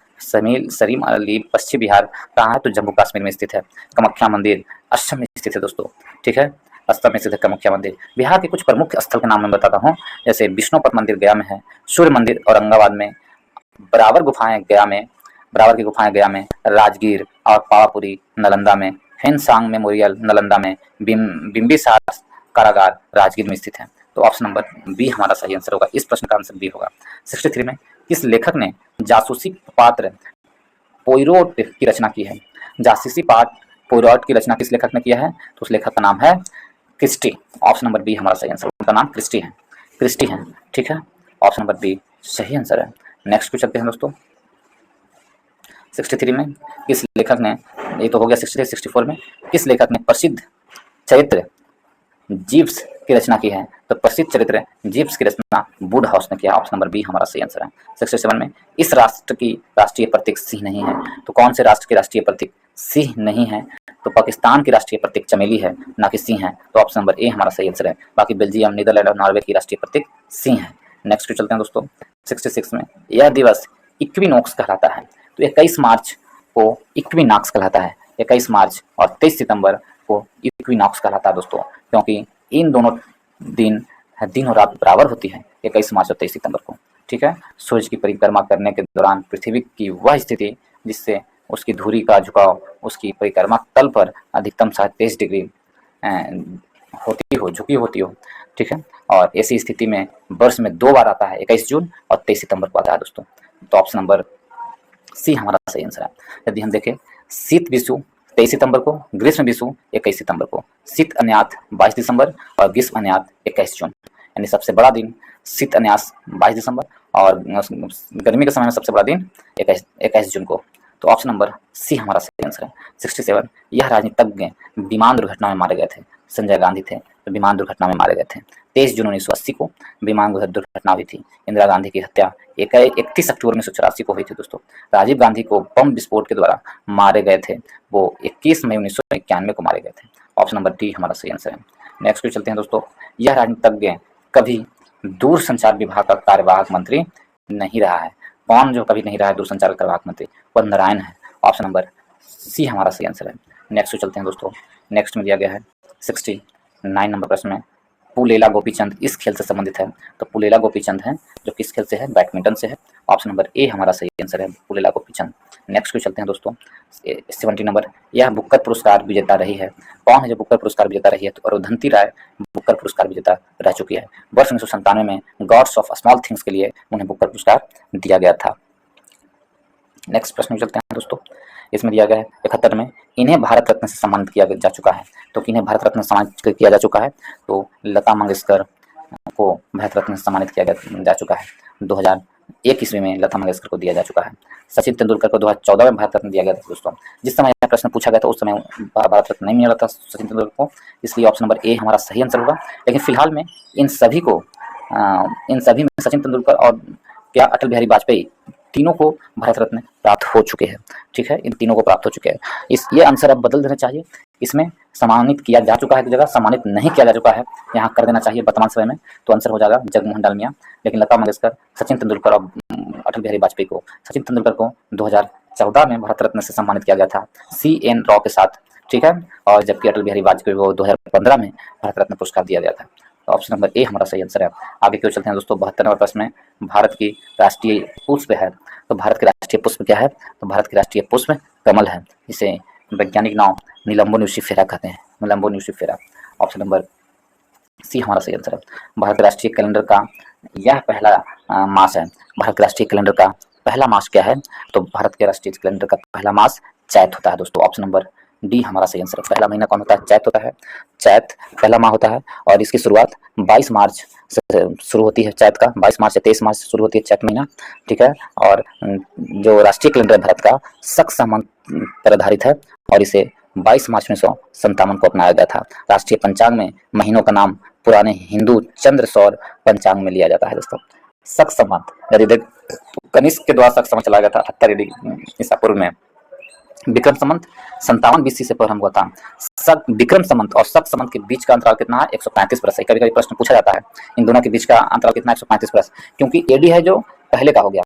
कहाँ है? तो जम्मू कश्मीर में स्थित है। कामाख्या मंदिर असम में स्थित है दोस्तों। ठीक है, असम में स्थित है कामाख्या मंदिर। बिहार के कुछ प्रमुख स्थल के नाम मैं बताता हूँ, जैसे विष्णुपद मंदिर गया में है, सूर्य मंदिर औरंगाबाद में, बराबर की गुफाएं गया में, राजगीर और पावापुरी नालंदा में, हेनसांग मेमोरियल नालंदा में, बिम्बिसार कारागार राजगीर में स्थित है। तो ऑप्शन नंबर बी हमारा सही आंसर होगा, इस प्रश्न का आंसर बी होगा। 63 में, किस लेखक ने जासूसी पात्र पोइरोट की रचना की है? जासूसी पाठ पोयरोट की रचना किस लेखक ने किया है? तो उस लेखक का नाम है क्रिस्टी। ऑप्शन नंबर बी हमारा सही आंसर, उनका नाम क्रिस्टी है, क्रिस्टी है, ठीक है। ऑप्शन नंबर बी सही आंसर है। नेक्स्ट क्वेश्चन चलते हैं दोस्तों। 63 में किस लेखक ने, ये तो हो गया 63, 64 में किस लेखक ने प्रसिद्ध चरित्र जीव्स की रचना की है? तो प्रसिद्ध चरित्र जीव्स की रचना वुडहाउस ने किया। ऑप्शन नंबर बी हमारा सही आंसर है। 67 में इस राष्ट्र की राष्ट्रीय प्रतीक सिंह नहीं है। तो कौन से राष्ट्र की राष्ट्रीय प्रतीक सिंह नहीं है? तो पाकिस्तान की राष्ट्रीय प्रतीक चमेली है, ना कि सिंह है। तो ऑप्शन नंबर ए हमारा सही आंसर है। बाकी बेल्जियम, नीदरलैंड और नॉर्वे की राष्ट्रीय प्रतीक सिंह है। नेक्स्ट पे चलते हैं दोस्तों। 66 में यह दिवस इक्विनॉक्स कहलाता है। तो 21 मार्च को इक्विनॉक्स कहलाता है। 21 मार्च और 23 सितंबर को इक्विनॉक्स कहलाता है दोस्तों, क्योंकि इन दोनों दिन और रात बराबर होती है 21 मार्च और 23 सितंबर को, ठीक है। सूर्य की परिक्रमा करने के दौरान पृथ्वी की वह स्थिति जिससे उसकी धुरी का झुकाव उसकी परिक्रमा तल पर अधिकतम 23 डिग्री झुकी होती हो, ठीक है। और ऐसी स्थिति में वर्ष में 2 बार आता है, 21 जून और 23 सितंबर को आता है दोस्तों। तो ऑप्शन नंबर सी हमारा सही आंसर है। यदि हम देखें शीत विषु 23 सितंबर को, ग्रीष्म विषु 21 सितंबर को, शीत अन्यात 22 दिसंबर और ग्रीष्म अन्यात 21 जून। यानी सबसे बड़ा दिन शीत अन्यास 22 दिसंबर और गर्मी के समय में सबसे बड़ा दिन 21 जून को। तो ऑप्शन नंबर सी हमारा सही आंसर है। 67 यह राजनीतिज्ञ विमान दुर्घटना में मारे गए थे। संजय गांधी थे तो विमान दुर्घटना में मारे गए थे। 23 जून 1980 को विमान दुर्घटना हुई थी। इंदिरा गांधी की हत्या 31 अक्टूबर 1984 को हुई थी दोस्तों। राजीव गांधी को बम विस्फोट के द्वारा मारे गए थे, वो 21 मई 1991 को मारे गए थे। ऑप्शन नंबर डी हमारा सही आंसर है। नेक्स्ट पे चलते हैं दोस्तों। यह राजनीतिज्ञ कभी दूरसंचार विभाग का कार्यवाहक मंत्री नहीं रहा है। कौन जो कभी नहीं रहा है दूरसंचार कार्यवाहक मंत्री? वह नारायण है। ऑप्शन नंबर सी हमारा सही आंसर है। नेक्स्ट पे चलते हैं दोस्तों। नेक्स्ट में दिया गया है 69 नंबर प्रश्न में पुलेला गोपीचंद इस खेल से संबंधित है। तो पुलेला गोपीचंद है जो किस खेल से है? बैडमिंटन से है। ऑप्शन नंबर ए हमारा सही आंसर है, पुलेला गोपीचंद। नेक्स्ट पे चलते हैं दोस्तों। 70 नंबर यह बुकर पुरस्कार विजेता रही है। कौन है जो बुकर पुरस्कार विजेता रही है? तो अरुंधति राय बुकर पुरस्कार विजेता रह चुकी है। वर्ष 1997 में गॉड्स ऑफ स्मॉल थिंग्स के लिए उन्हें बुकर पुरस्कार दिया गया था। नेक्स्ट प्रश्न में चलते हैं दोस्तों। इसमें दिया गया है 71 में इन्हें भारत रत्न से सम्मानित किया जा चुका है। तो किन्हें भारत रत्न से सम्मानित किया जा चुका है? तो लता मंगेशकर को भारत रत्न से सम्मानित किया जा चुका है। 2001 ईस्वी में लता मंगेशकर को दिया जा चुका है। सचिन तेंदुलकर को 2014 में भारत रत्न दिया गया था दोस्तों। जिस समय यह प्रश्न पूछा गया था उस समय भारत रत्न नहीं मिला था सचिन तेंदुलकर को, इसलिए ऑप्शन नंबर ए हमारा सही आंसर होगा। लेकिन फिलहाल में इन सभी में सचिन तेंदुलकर और क्या अटल बिहारी वाजपेयी तीनों को भारत रत्न प्राप्त हो चुके हैं, ठीक है। इन तीनों को प्राप्त हो चुके हैं। ये आंसर अब बदल देना चाहिए। इसमें सम्मानित किया जा चुका है की जगह सम्मानित नहीं किया जा चुका है यहाँ कर देना चाहिए वर्तमान समय में। तो आंसर हो जाएगा जगमोहन डालमिया। लेकिन लता मंगेशकर, सचिन तेंदुलकर और अटल बिहारी वाजपेयी को, सचिन तेंदुलकर को 2014 में भारत रत्न से सम्मानित किया गया था CN राव के साथ, ठीक है। और जबकि अटल बिहारी वाजपेयी को 2015 में भारत रत्न पुरस्कार दिया गया था। तो ऑप्शन नंबर ए हमारा सही आंसर है। आगे क्यों चलते हैं दोस्तों। 72 नंबर प्रश्न में भारत की राष्ट्रीय पुष्प है। तो भारत की राष्ट्रीय पुष्प क्या है? तो भारत की राष्ट्रीय पुष्प कमल है। इसे वैज्ञानिक नाम निलंबो न्यूसिफेरा कहते हैं, निलंबो न्यूसिफेरा। ऑप्शन नंबर सी हमारा सही आंसर है। भारत के राष्ट्रीय कैलेंडर का यह पहला मास है। भारत के राष्ट्रीय कैलेंडर का पहला मास क्या है? तो भारत के राष्ट्रीय कैलेंडर का पहला मास चैत होता है दोस्तों। ऑप्शन नंबर डी हमारा सही आंसर है। पहला महीना कौन होता है? चैत होता है। चैत पहला माह होता है और इसकी शुरुआत 22 मार्च से शुरू होती है। चैत का 22 मार्च से 23 मार्च से शुरू होती है चैत महीना, ठीक है। और जो राष्ट्रीय कैलेंडर है भारत का शक संवत पर आधारित है और इसे 22 मार्च 1957 को अपनाया गया था। राष्ट्रीय पंचांग में महीनों का नाम पुराने हिंदू चंद्र सौर पंचांग में लिया जाता है दोस्तों। शक संवत यदि देख तो कनिष्क के द्वारा शक संवत चलाया गया था 78 ईसा पूर्व में। विक्रम संवत 57 BC से प्रारंभ हुआ था। विक्रम संवत और शक संवत के बीच का अंतराल कितना है? 135 वर्ष है। कभी कभी प्रश्न पूछा जाता है इन दोनों के बीच का अंतराल कितना? 135 वर्ष, क्योंकि एडी है जो पहले का हो गया,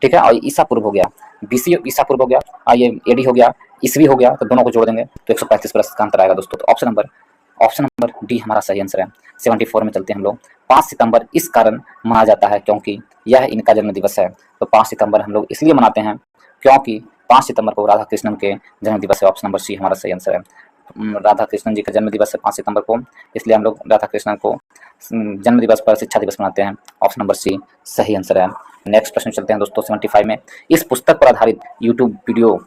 ठीक है, और ईसा पूर्व हो गया, BC ईसा पूर्व हो गया और ये एडी हो गया, ईसवी हो गया, तो दोनों को जोड़ देंगे तो 135 वर्ष का अंतर आएगा दोस्तों। तो ऑप्शन नंबर डी हमारा सही आंसर है। 74 में चलते हैं हम लोग। 5 सितंबर इस कारण मनाया जाता है क्योंकि यह इनका जन्म दिवस है। तो 5 सितंबर हम लोग इसलिए मनाते हैं क्योंकि 5 सितंबर को राधा कृष्णन के जन्म दिवस है। ऑप्शन नंबर सी हमारा सही आंसर है। राधा कृष्णन जी का जन्म दिवस है 5 सितंबर को, इसलिए हम लोग राधा कृष्णन को जन्म दिवस पर शिक्षा दिवस मनाते हैं। ऑप्शन नंबर सी सही आंसर है। नेक्स्ट प्रश्न चलते हैं दोस्तों। 75 में इस पुस्तक पर आधारित यूट्यूब वीडियो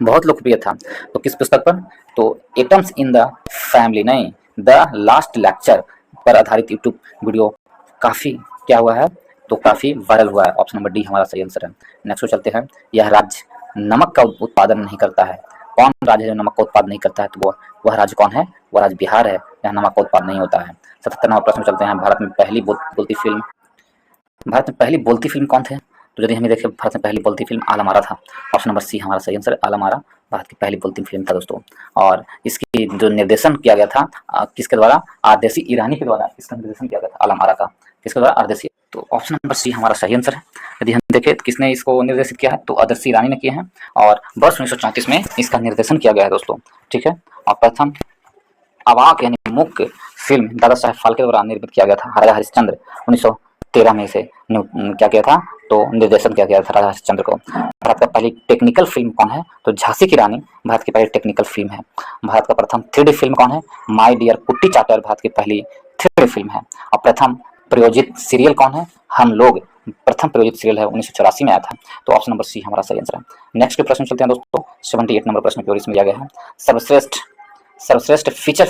बहुत लोकप्रिय था। तो किस पुस्तक पर? तो एटम्स इन द फैमिली नहीं, द लास्ट लेक्चर पर आधारित यूट्यूब वीडियो काफ़ी क्या हुआ है, तो काफ़ी वायरल हुआ है। ऑप्शन नंबर डी हमारा सही आंसर है। नेक्स्ट चलते हैं। यह राज्य नमक का उत्पादन नहीं करता है। कौन राज्य है जो नमक का उत्पादन नहीं करता है? तो वह राज्य कौन है? वह राज्य बिहार है, यहाँ नमक का उत्पादन नहीं होता है। 77 नंबर प्रश्न चलते हैं। भारत में पहली बोलती फिल्म कौन थे? तो यदि हमें देखें, भारत में पहली बोलती फिल्म आलम आरा था। ऑप्शन नंबर सी हमारा सही आंसर है। आलम आरा भारत की पहली बोलती फिल्म था दोस्तों। और इसकी जो निर्देशन किया गया था किसके द्वारा? आरदेसी ईरानी के द्वारा इसका निर्देशन किया गया था आलम आरा का। किसके द्वारा? आरदेसी। तो ऑप्शन नंबर सी हमारा सही आंसर है। यदि हम देखें तो किसने इसको निर्देशित किया है, तो आदर्शी ईरानी ने किया है और वर्ष 1934 में इसका निर्देशन किया गया है दोस्तों। ठीक है। और प्रथम अवाक यानी मुख्य फिल्म दादा साहेब फाल्के द्वारा निर्मित किया गया था राजा हरिश्चंद्र। 1913 में इसे क्या किया था, तो निर्देशन किया गया था राजा हरिश्चंद्र को। भारत का पहली टेक्निकल फिल्म कौन है? तो झांसी की रानी भारत की पहली टेक्निकल फिल्म है। भारत का प्रथम 3D फिल्म कौन है? माय डियर कुट्टी चाटर भारत की पहली 3D फिल्म है। और प्रथम प्रयोजित सीरियल कौन है? हम लोग प्रथम प्रयोजित सीरियल है, 1984 में आया था। तो ऑप्शन नंबर सी हमारा सही आंसर है। नेक्स्ट प्रश्न चलते हैं दोस्तों। 78 नंबर प्रश्न की ओर इसमें दिया गया है। सर्वश्रेष्ठ फीचर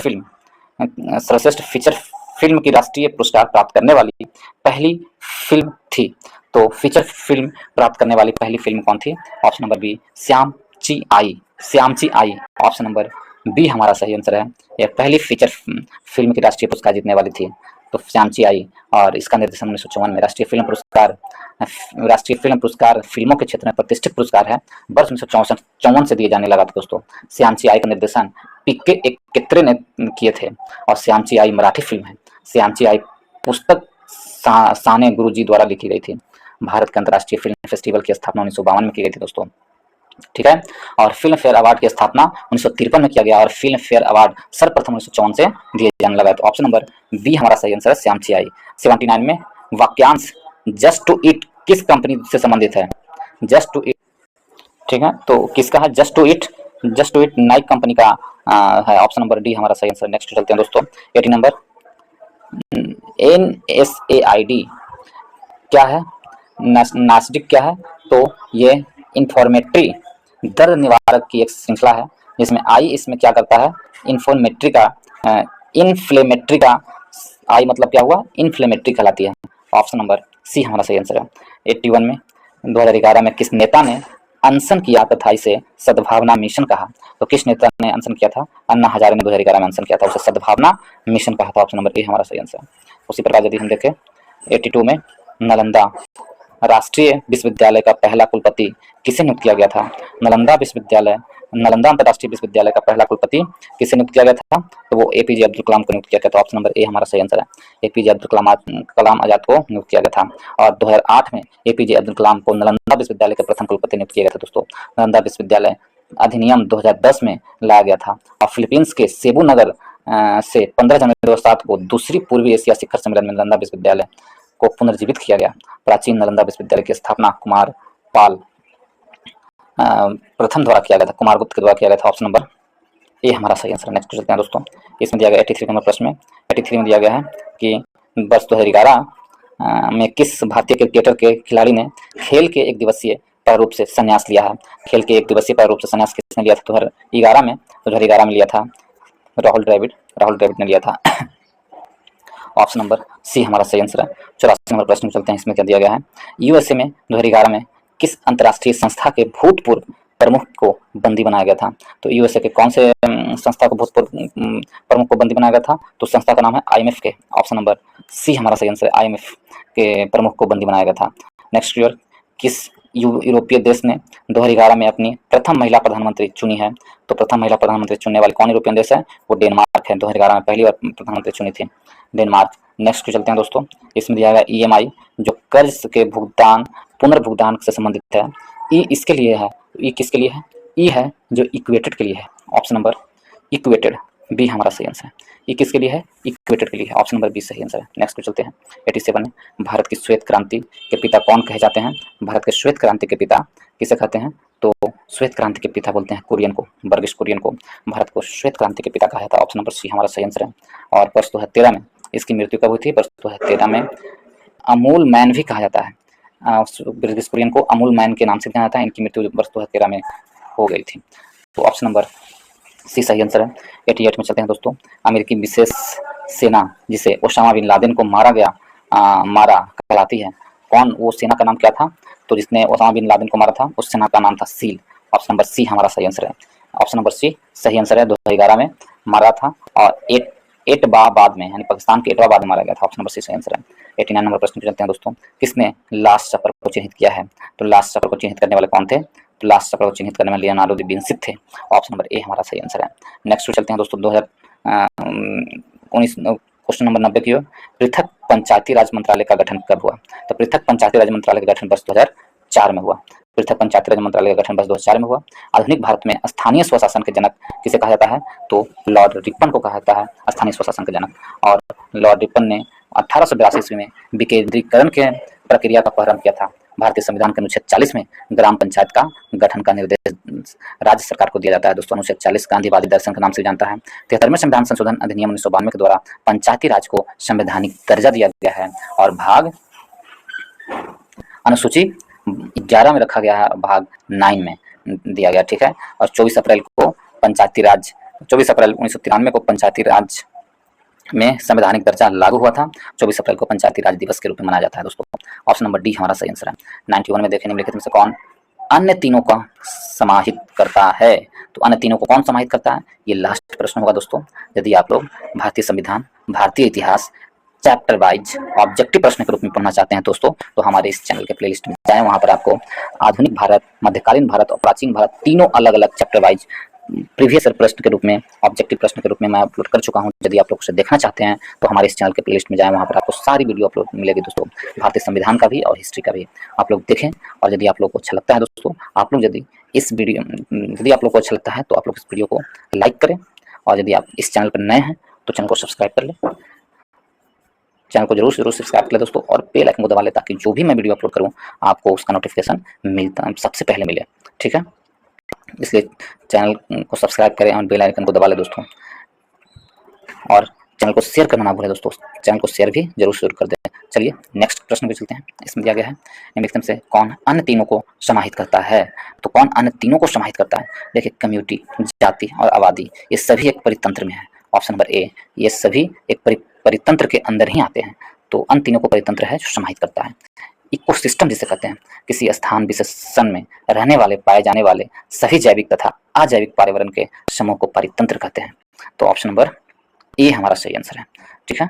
फिल्म की राष्ट्रीय पुरस्कार प्राप्त करने वाली पहली फिल्म थी। तो फीचर फिल्म प्राप्त करने वाली पहली फिल्म कौन थी? ऑप्शन नंबर बी श्यामची आई। ऑप्शन नंबर बी हमारा सही आंसर है। यह पहली फीचर फिल्म की राष्ट्रीय पुरस्कार जीतने वाली थी, तो श्यामची आई। और इसका निर्देशन 1954 में। राष्ट्रीय फिल्म पुरस्कार फिल्मों के क्षेत्र में प्रतिष्ठित पुरस्कार है, वर्ष 1954 से दिए जाने लगा था दोस्तों। श्यामची आई का निर्देशन पीके एकत्रे ने किए थे और श्यामची आई मराठी फिल्म है। श्यामची आई पुस्तक साने गुरुजी द्वारा लिखी गई थी। भारत के अंतर्राष्ट्रीय फिल्म फेस्टिवल की स्थापना 1952 में की गई थी दोस्तों। ठीक है। और फिल्म फेयर अवार्ड की स्थापना 1953 में किया गया और फिल्म फेयर अवार्ड सर्वप्रथम 1954 से दिए जाने लगा। तो ऑप्शन नंबर बी हमारा सही आंसर है, श्यामची आई। 79 में वाक्यांश जस्ट टू ईट किस कंपनी से संबंधित है? Just to eat. ठीक है। तो किसका है? Just to eat Nike company का है। ऑप्शन नंबर डी हमारा सही आंसर। नेक्स्ट चलते हैं दोस्तों। 80 नंबर NSAID क्या है? नास्डिक क्या है? तो ये इंफॉर्मेटरी दर्द निवारक की एक श्रृंखला है, जिसमें आई इसमें क्या करता है? इन्फ्लेमेटरी का आई मतलब क्या हुआ? इन्फ्लेमेटरी कहलाती है। ऑप्शन नंबर सी हमारा सही आंसर है। 81 में 2011 में किस नेता ने अनशन किया तथा इसे सद्भावना मिशन कहा? तो किस नेता ने अनशन किया था? अन्ना हजारे ने 2011 में अनशन किया था, उसे सद्भावना मिशन कहा था। ऑप्शन नंबर ए हमारा सही आंसर है। उसी प्रकार यदि हम देखें 82 में नालंदा राष्ट्रीय विश्वविद्यालय का पहला कुलपति किसे नियुक्त किया गया था? नालंदा अंतर्राष्ट्रीय विश्वविद्यालय का पहला कुलपति किसे नियुक्त किया गया था? तो वो एपीजे अब्दुल कलाम को नियुक्त किया गया था। ऑप्शन नंबर ए हमारा सही आंसर है। एपीजे अब्दुल कलाम आजाद को नियुक्त किया गया था। और 2008 में एपीजे अब्दुल कलाम को नालंदा विश्वविद्यालय के प्रथम कुलपति नियुक्त किया गया था दोस्तों। नालंदा विश्वविद्यालय अधिनियम 2010 में लाया गया था और फिलीपींस के सेबू नगर से 15 जनवरी 2007 को दूसरी पूर्वी एशिया शिखर सम्मेलन में नालंदा विश्वविद्यालय को पुनर्जीवित किया गया। प्राचीन नालंदा विश्वविद्यालय की स्थापना कुमार पाल प्रथम द्वारा किया गया था, कुमार गुप्त के द्वारा किया गया था। ऑप्शन नंबर ए हमारा सही आंसर। नेक्स्ट चलते हैं दोस्तों। इसमें दिया गया 83 नंबर प्रश्न में 83 में दिया गया है कि वर्ष 2011 में किस भारतीय क्रिकेटर के खिलाड़ी ने खेल के एक दिवसीय प्रारूप से संन्यास लिया है? खेल के एक दिवसीय प्रारूप से संन्यास किसने लिया था? 2011 में 2011 में लिया था राहुल द्रविड़ ने लिया था। ऑप्शन नंबर सी हमारा सही आंसर है। 84 नंबर प्रश्न चलते हैं। इसमें क्या दिया गया है? यूएसए में 2011 में किस अंतर्राष्ट्रीय संस्था के भूतपूर्व प्रमुख को बंदी बनाया गया था? तो यूएसए के कौन से संस्था को भूतपूर्व प्रमुख को बंदी बनाया गया था? तो संस्था का नाम है IMF के। ऑप्शन नंबर सी हमारा सही आंसर है। IMF के प्रमुख को बंदी बनाया गया था। नेक्स्ट ईयर किस यूरोपीय देश ने 2011 में अपनी प्रथम महिला प्रधानमंत्री चुनी है? तो प्रथम महिला प्रधानमंत्री चुनने वाले कौन यूरोपियन देश है? वो डेनमार्क है। 2011 में पहली बार प्रधानमंत्री चुनी थी डेनमार्क। नेक्स्ट चलते हैं दोस्तों। इसमें दिया गया EMI जो कर्ज के भुगतान पुनर्भुगतान से संबंधित है। ई इसके लिए है। ई किसके लिए है? ई है जो इक्वेटेड के लिए है। ऑप्शन नंबर इक्वेटेड बी हमारा सही आंसर है। ई किसके लिए है? इक्वेटेड के लिए है। ऑप्शन नंबर बी सही आंसर है। नेक्स्ट चलते हैं। 87 में भारत की श्वेत क्रांति के पिता कौन कहे जाते हैं? भारत के श्वेत क्रांति के पिता किसे कहते हैं? तो श्वेत क्रांति के पिता बोलते हैं कुरियन को, बर्गिश कुरियन को भारत को श्वेत क्रांति के पिता कहा था। ऑप्शन नंबर सी हमारा सही आंसर है। और वर्ष 2013 में इसकी मृत्यु कब हुई थी? वर्ष 2013 में अमूल मैन भी कहा जाता है। ब्रिटिश कुरियन को अमूल मैन के नाम से जाना जाता है। इनकी मृत्यु वर्ष 2013 में हो गई थी। तो ऑप्शन नंबर सी सही आंसर है। 88 में चलते हैं दोस्तों। अमेरिकी विशेष सेना जिसे ओसामा बिन लादेन को मारा कहलाती है, कौन, वो सेना का नाम क्या था? तो जिसने ओसामा बिन लादेन को मारा था उस सेना का नाम था सील। ऑप्शन नंबर सी हमारा सही आंसर है। ऑप्शन नंबर सी सही आंसर है। 2011 में मारा था और एटबाबाद में, यानी पाकिस्तान के एटबाबाद में मारा गया था। ऑप्शन नंबर सी सही आंसर है। 89 नंबर प्रश्न पे चलते हैं दोस्तों। किसने लास्ट सफर को चिन्हित किया है? तो लास्ट सफर को चिन्हित करने वाले कौन थे? तो लास्ट सफर को चिन्हित करने वाले लियोनार्डो दा विंची थे। ऑप्शन नंबर ए हमारा सही आंसर है। नेक्स्ट पे चलते हैं दोस्तों 2019 क्वेश्चन नंबर 90 की ओर। पृथक पंचायती राज मंत्रालय का गठन कब हुआ? तो पृथक पंचायती राज मंत्रालय का गठन वर्ष 2004 में हुआ। पृथक पंचायती राज मंत्रालय का गठन वर्ष 2004 में हुआ। आधुनिक भारत में स्थानीय स्वशासन के जनक किसे कहा जाता है? तो लॉर्ड रिपन को कहा जाता है स्थानीय स्वशासन के जनक। और लॉर्ड रिपन ने 1882 ईस्वी में विकेंद्रीकरण के प्रक्रिया का प्रारंभ किया था। भारतीय संविधान के अनुच्छेद 40 में ग्राम पंचायत का गठन का निर्देश राज्य सरकार को दिया जाता है। दोस्तों अनुच्छेद 40 गांधीवादी दर्शन के नाम से जानता है। 73वें संविधान संशोधन अधिनियम 1992 के द्वारा पंचायती राज को संवैधानिक दर्जा दिया गया है और भाग अनुसूची 11 में रखा गया है, भाग 9 में दिया गया, ठीक है। और 24 अप्रैल 1993 को पंचायती राज में संवैधानिक दर्जा लागू हुआ था। 24 अप्रैल को पंचायती राज दिवस के रूप में मनाया जाता है दोस्तों। ऑप्शन नंबर डी हमारा सही आंसर है। 91 में देखें निम्नलिखित में से कौन अन्य तीनों का समाहित करता है? तो अन्य तीनों को कौन समाहित करता है, ये लास्ट प्रश्न होगा दोस्तों। यदि आप लोग भारतीय संविधान, भारतीय इतिहास चैप्टर वाइज ऑब्जेक्टिव प्रश्न के रूप में पढ़ना चाहते हैं दोस्तों, तो हमारे इस चैनल के प्लेलिस्ट में जाएं। वहां पर आपको आधुनिक भारत, मध्यकालीन भारत और प्राचीन भारत तीनों अलग अलग चैप्टर वाइज प्रीवियस प्रश्न के रूप में, ऑब्जेक्टिव प्रश्न के रूप में मैं अपलोड कर चुका हूं। यदि आप लोग उसे देखना चाहते हैं तो हमारे इस चैनल के प्लेलिस्ट में जाएं। वहां पर आपको सारी वीडियो अपलोड मिलेगी दोस्तों, भारतीय संविधान का भी और हिस्ट्री का भी। आप लोग देखें और यदि आप लोग को अच्छा लगता है दोस्तों, आप लोग यदि आप लोग को अच्छा लगता है तो आप लोग इस वीडियो को लाइक करें। और यदि आप इस चैनल पर नए हैं तो चैनल को सब्सक्राइब कर लें। चैनल को जरूर सब्सक्राइब कर ले दोस्तों और बेल आइकन को दबा ले ताकि जो भी मैं वीडियो अपलोड करूं आपको उसका नोटिफिकेशन सबसे पहले मिले, ठीक है। इसलिए चैनल को सब्सक्राइब करें और बेल आइकन को दबा ले दोस्तों। और चैनल को शेयर करना ना भूलें दोस्तों, चैनल को शेयर भी जरूर कर दें। चलिए नेक्स्ट प्रश्न पे चलते हैं। इसमें दिया गया है निम्नलिखित में से कौन अन्य तीनों को समाहित करता है? तो कौन अन्य तीनों को समाहित करता है? देखिए, कम्युनिटी, जाति और आबादी, ये सभी एक परितंत्र में है। ऑप्शन नंबर ए, ये सभी एक परितंत्र के अंदर ही आते हैं। तो अन्य तीनों को परितंत्र है जो समाहित करता है। इकोसिस्टम जिसे कहते हैं, किसी स्थान विशेषण में रहने वाले, पाए जाने वाले सभी जैविक तथा अजैविक पर्यावरण के समूह को परितंत्र कहते हैं। तो ऑप्शन नंबर ए हमारा सही आंसर है, ठीक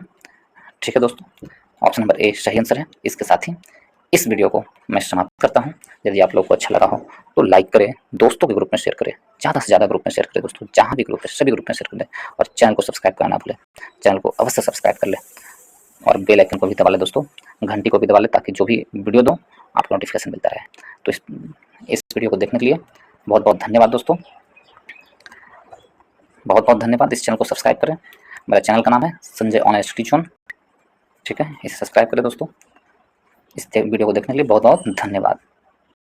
है दोस्तों। ऑप्शन नंबर ए सही आंसर है। इसके साथ ही इस वीडियो को मैं समाप्त करता हूं। यदि आप लोग को अच्छा लगा हो तो लाइक करें, दोस्तों के ग्रुप में शेयर करें, ज़्यादा से ज़्यादा ग्रुप में शेयर करें दोस्तों, जहाँ भी ग्रुप है सभी ग्रुप में शेयर कर दें। और चैनल को सब्सक्राइब करना भूलें, चैनल को अवश्य सब्सक्राइब कर लें और बेल आइकन को भी दबा लें दोस्तों, घंटी को भी दबा लें ताकि जो भी वीडियो दो आपको नोटिफिकेशन मिलता रहे। तो इस वीडियो को देखने के लिए बहुत बहुत धन्यवाद दोस्तों, बहुत बहुत धन्यवाद। इस चैनल को सब्सक्राइब करें। मेरा चैनल का नाम है संजय ऑनलाइन स्टडी जोन, ठीक है। इसे सब्सक्राइब करें दोस्तों। इस वीडियो को देखने के लिए बहुत बहुत धन्यवाद।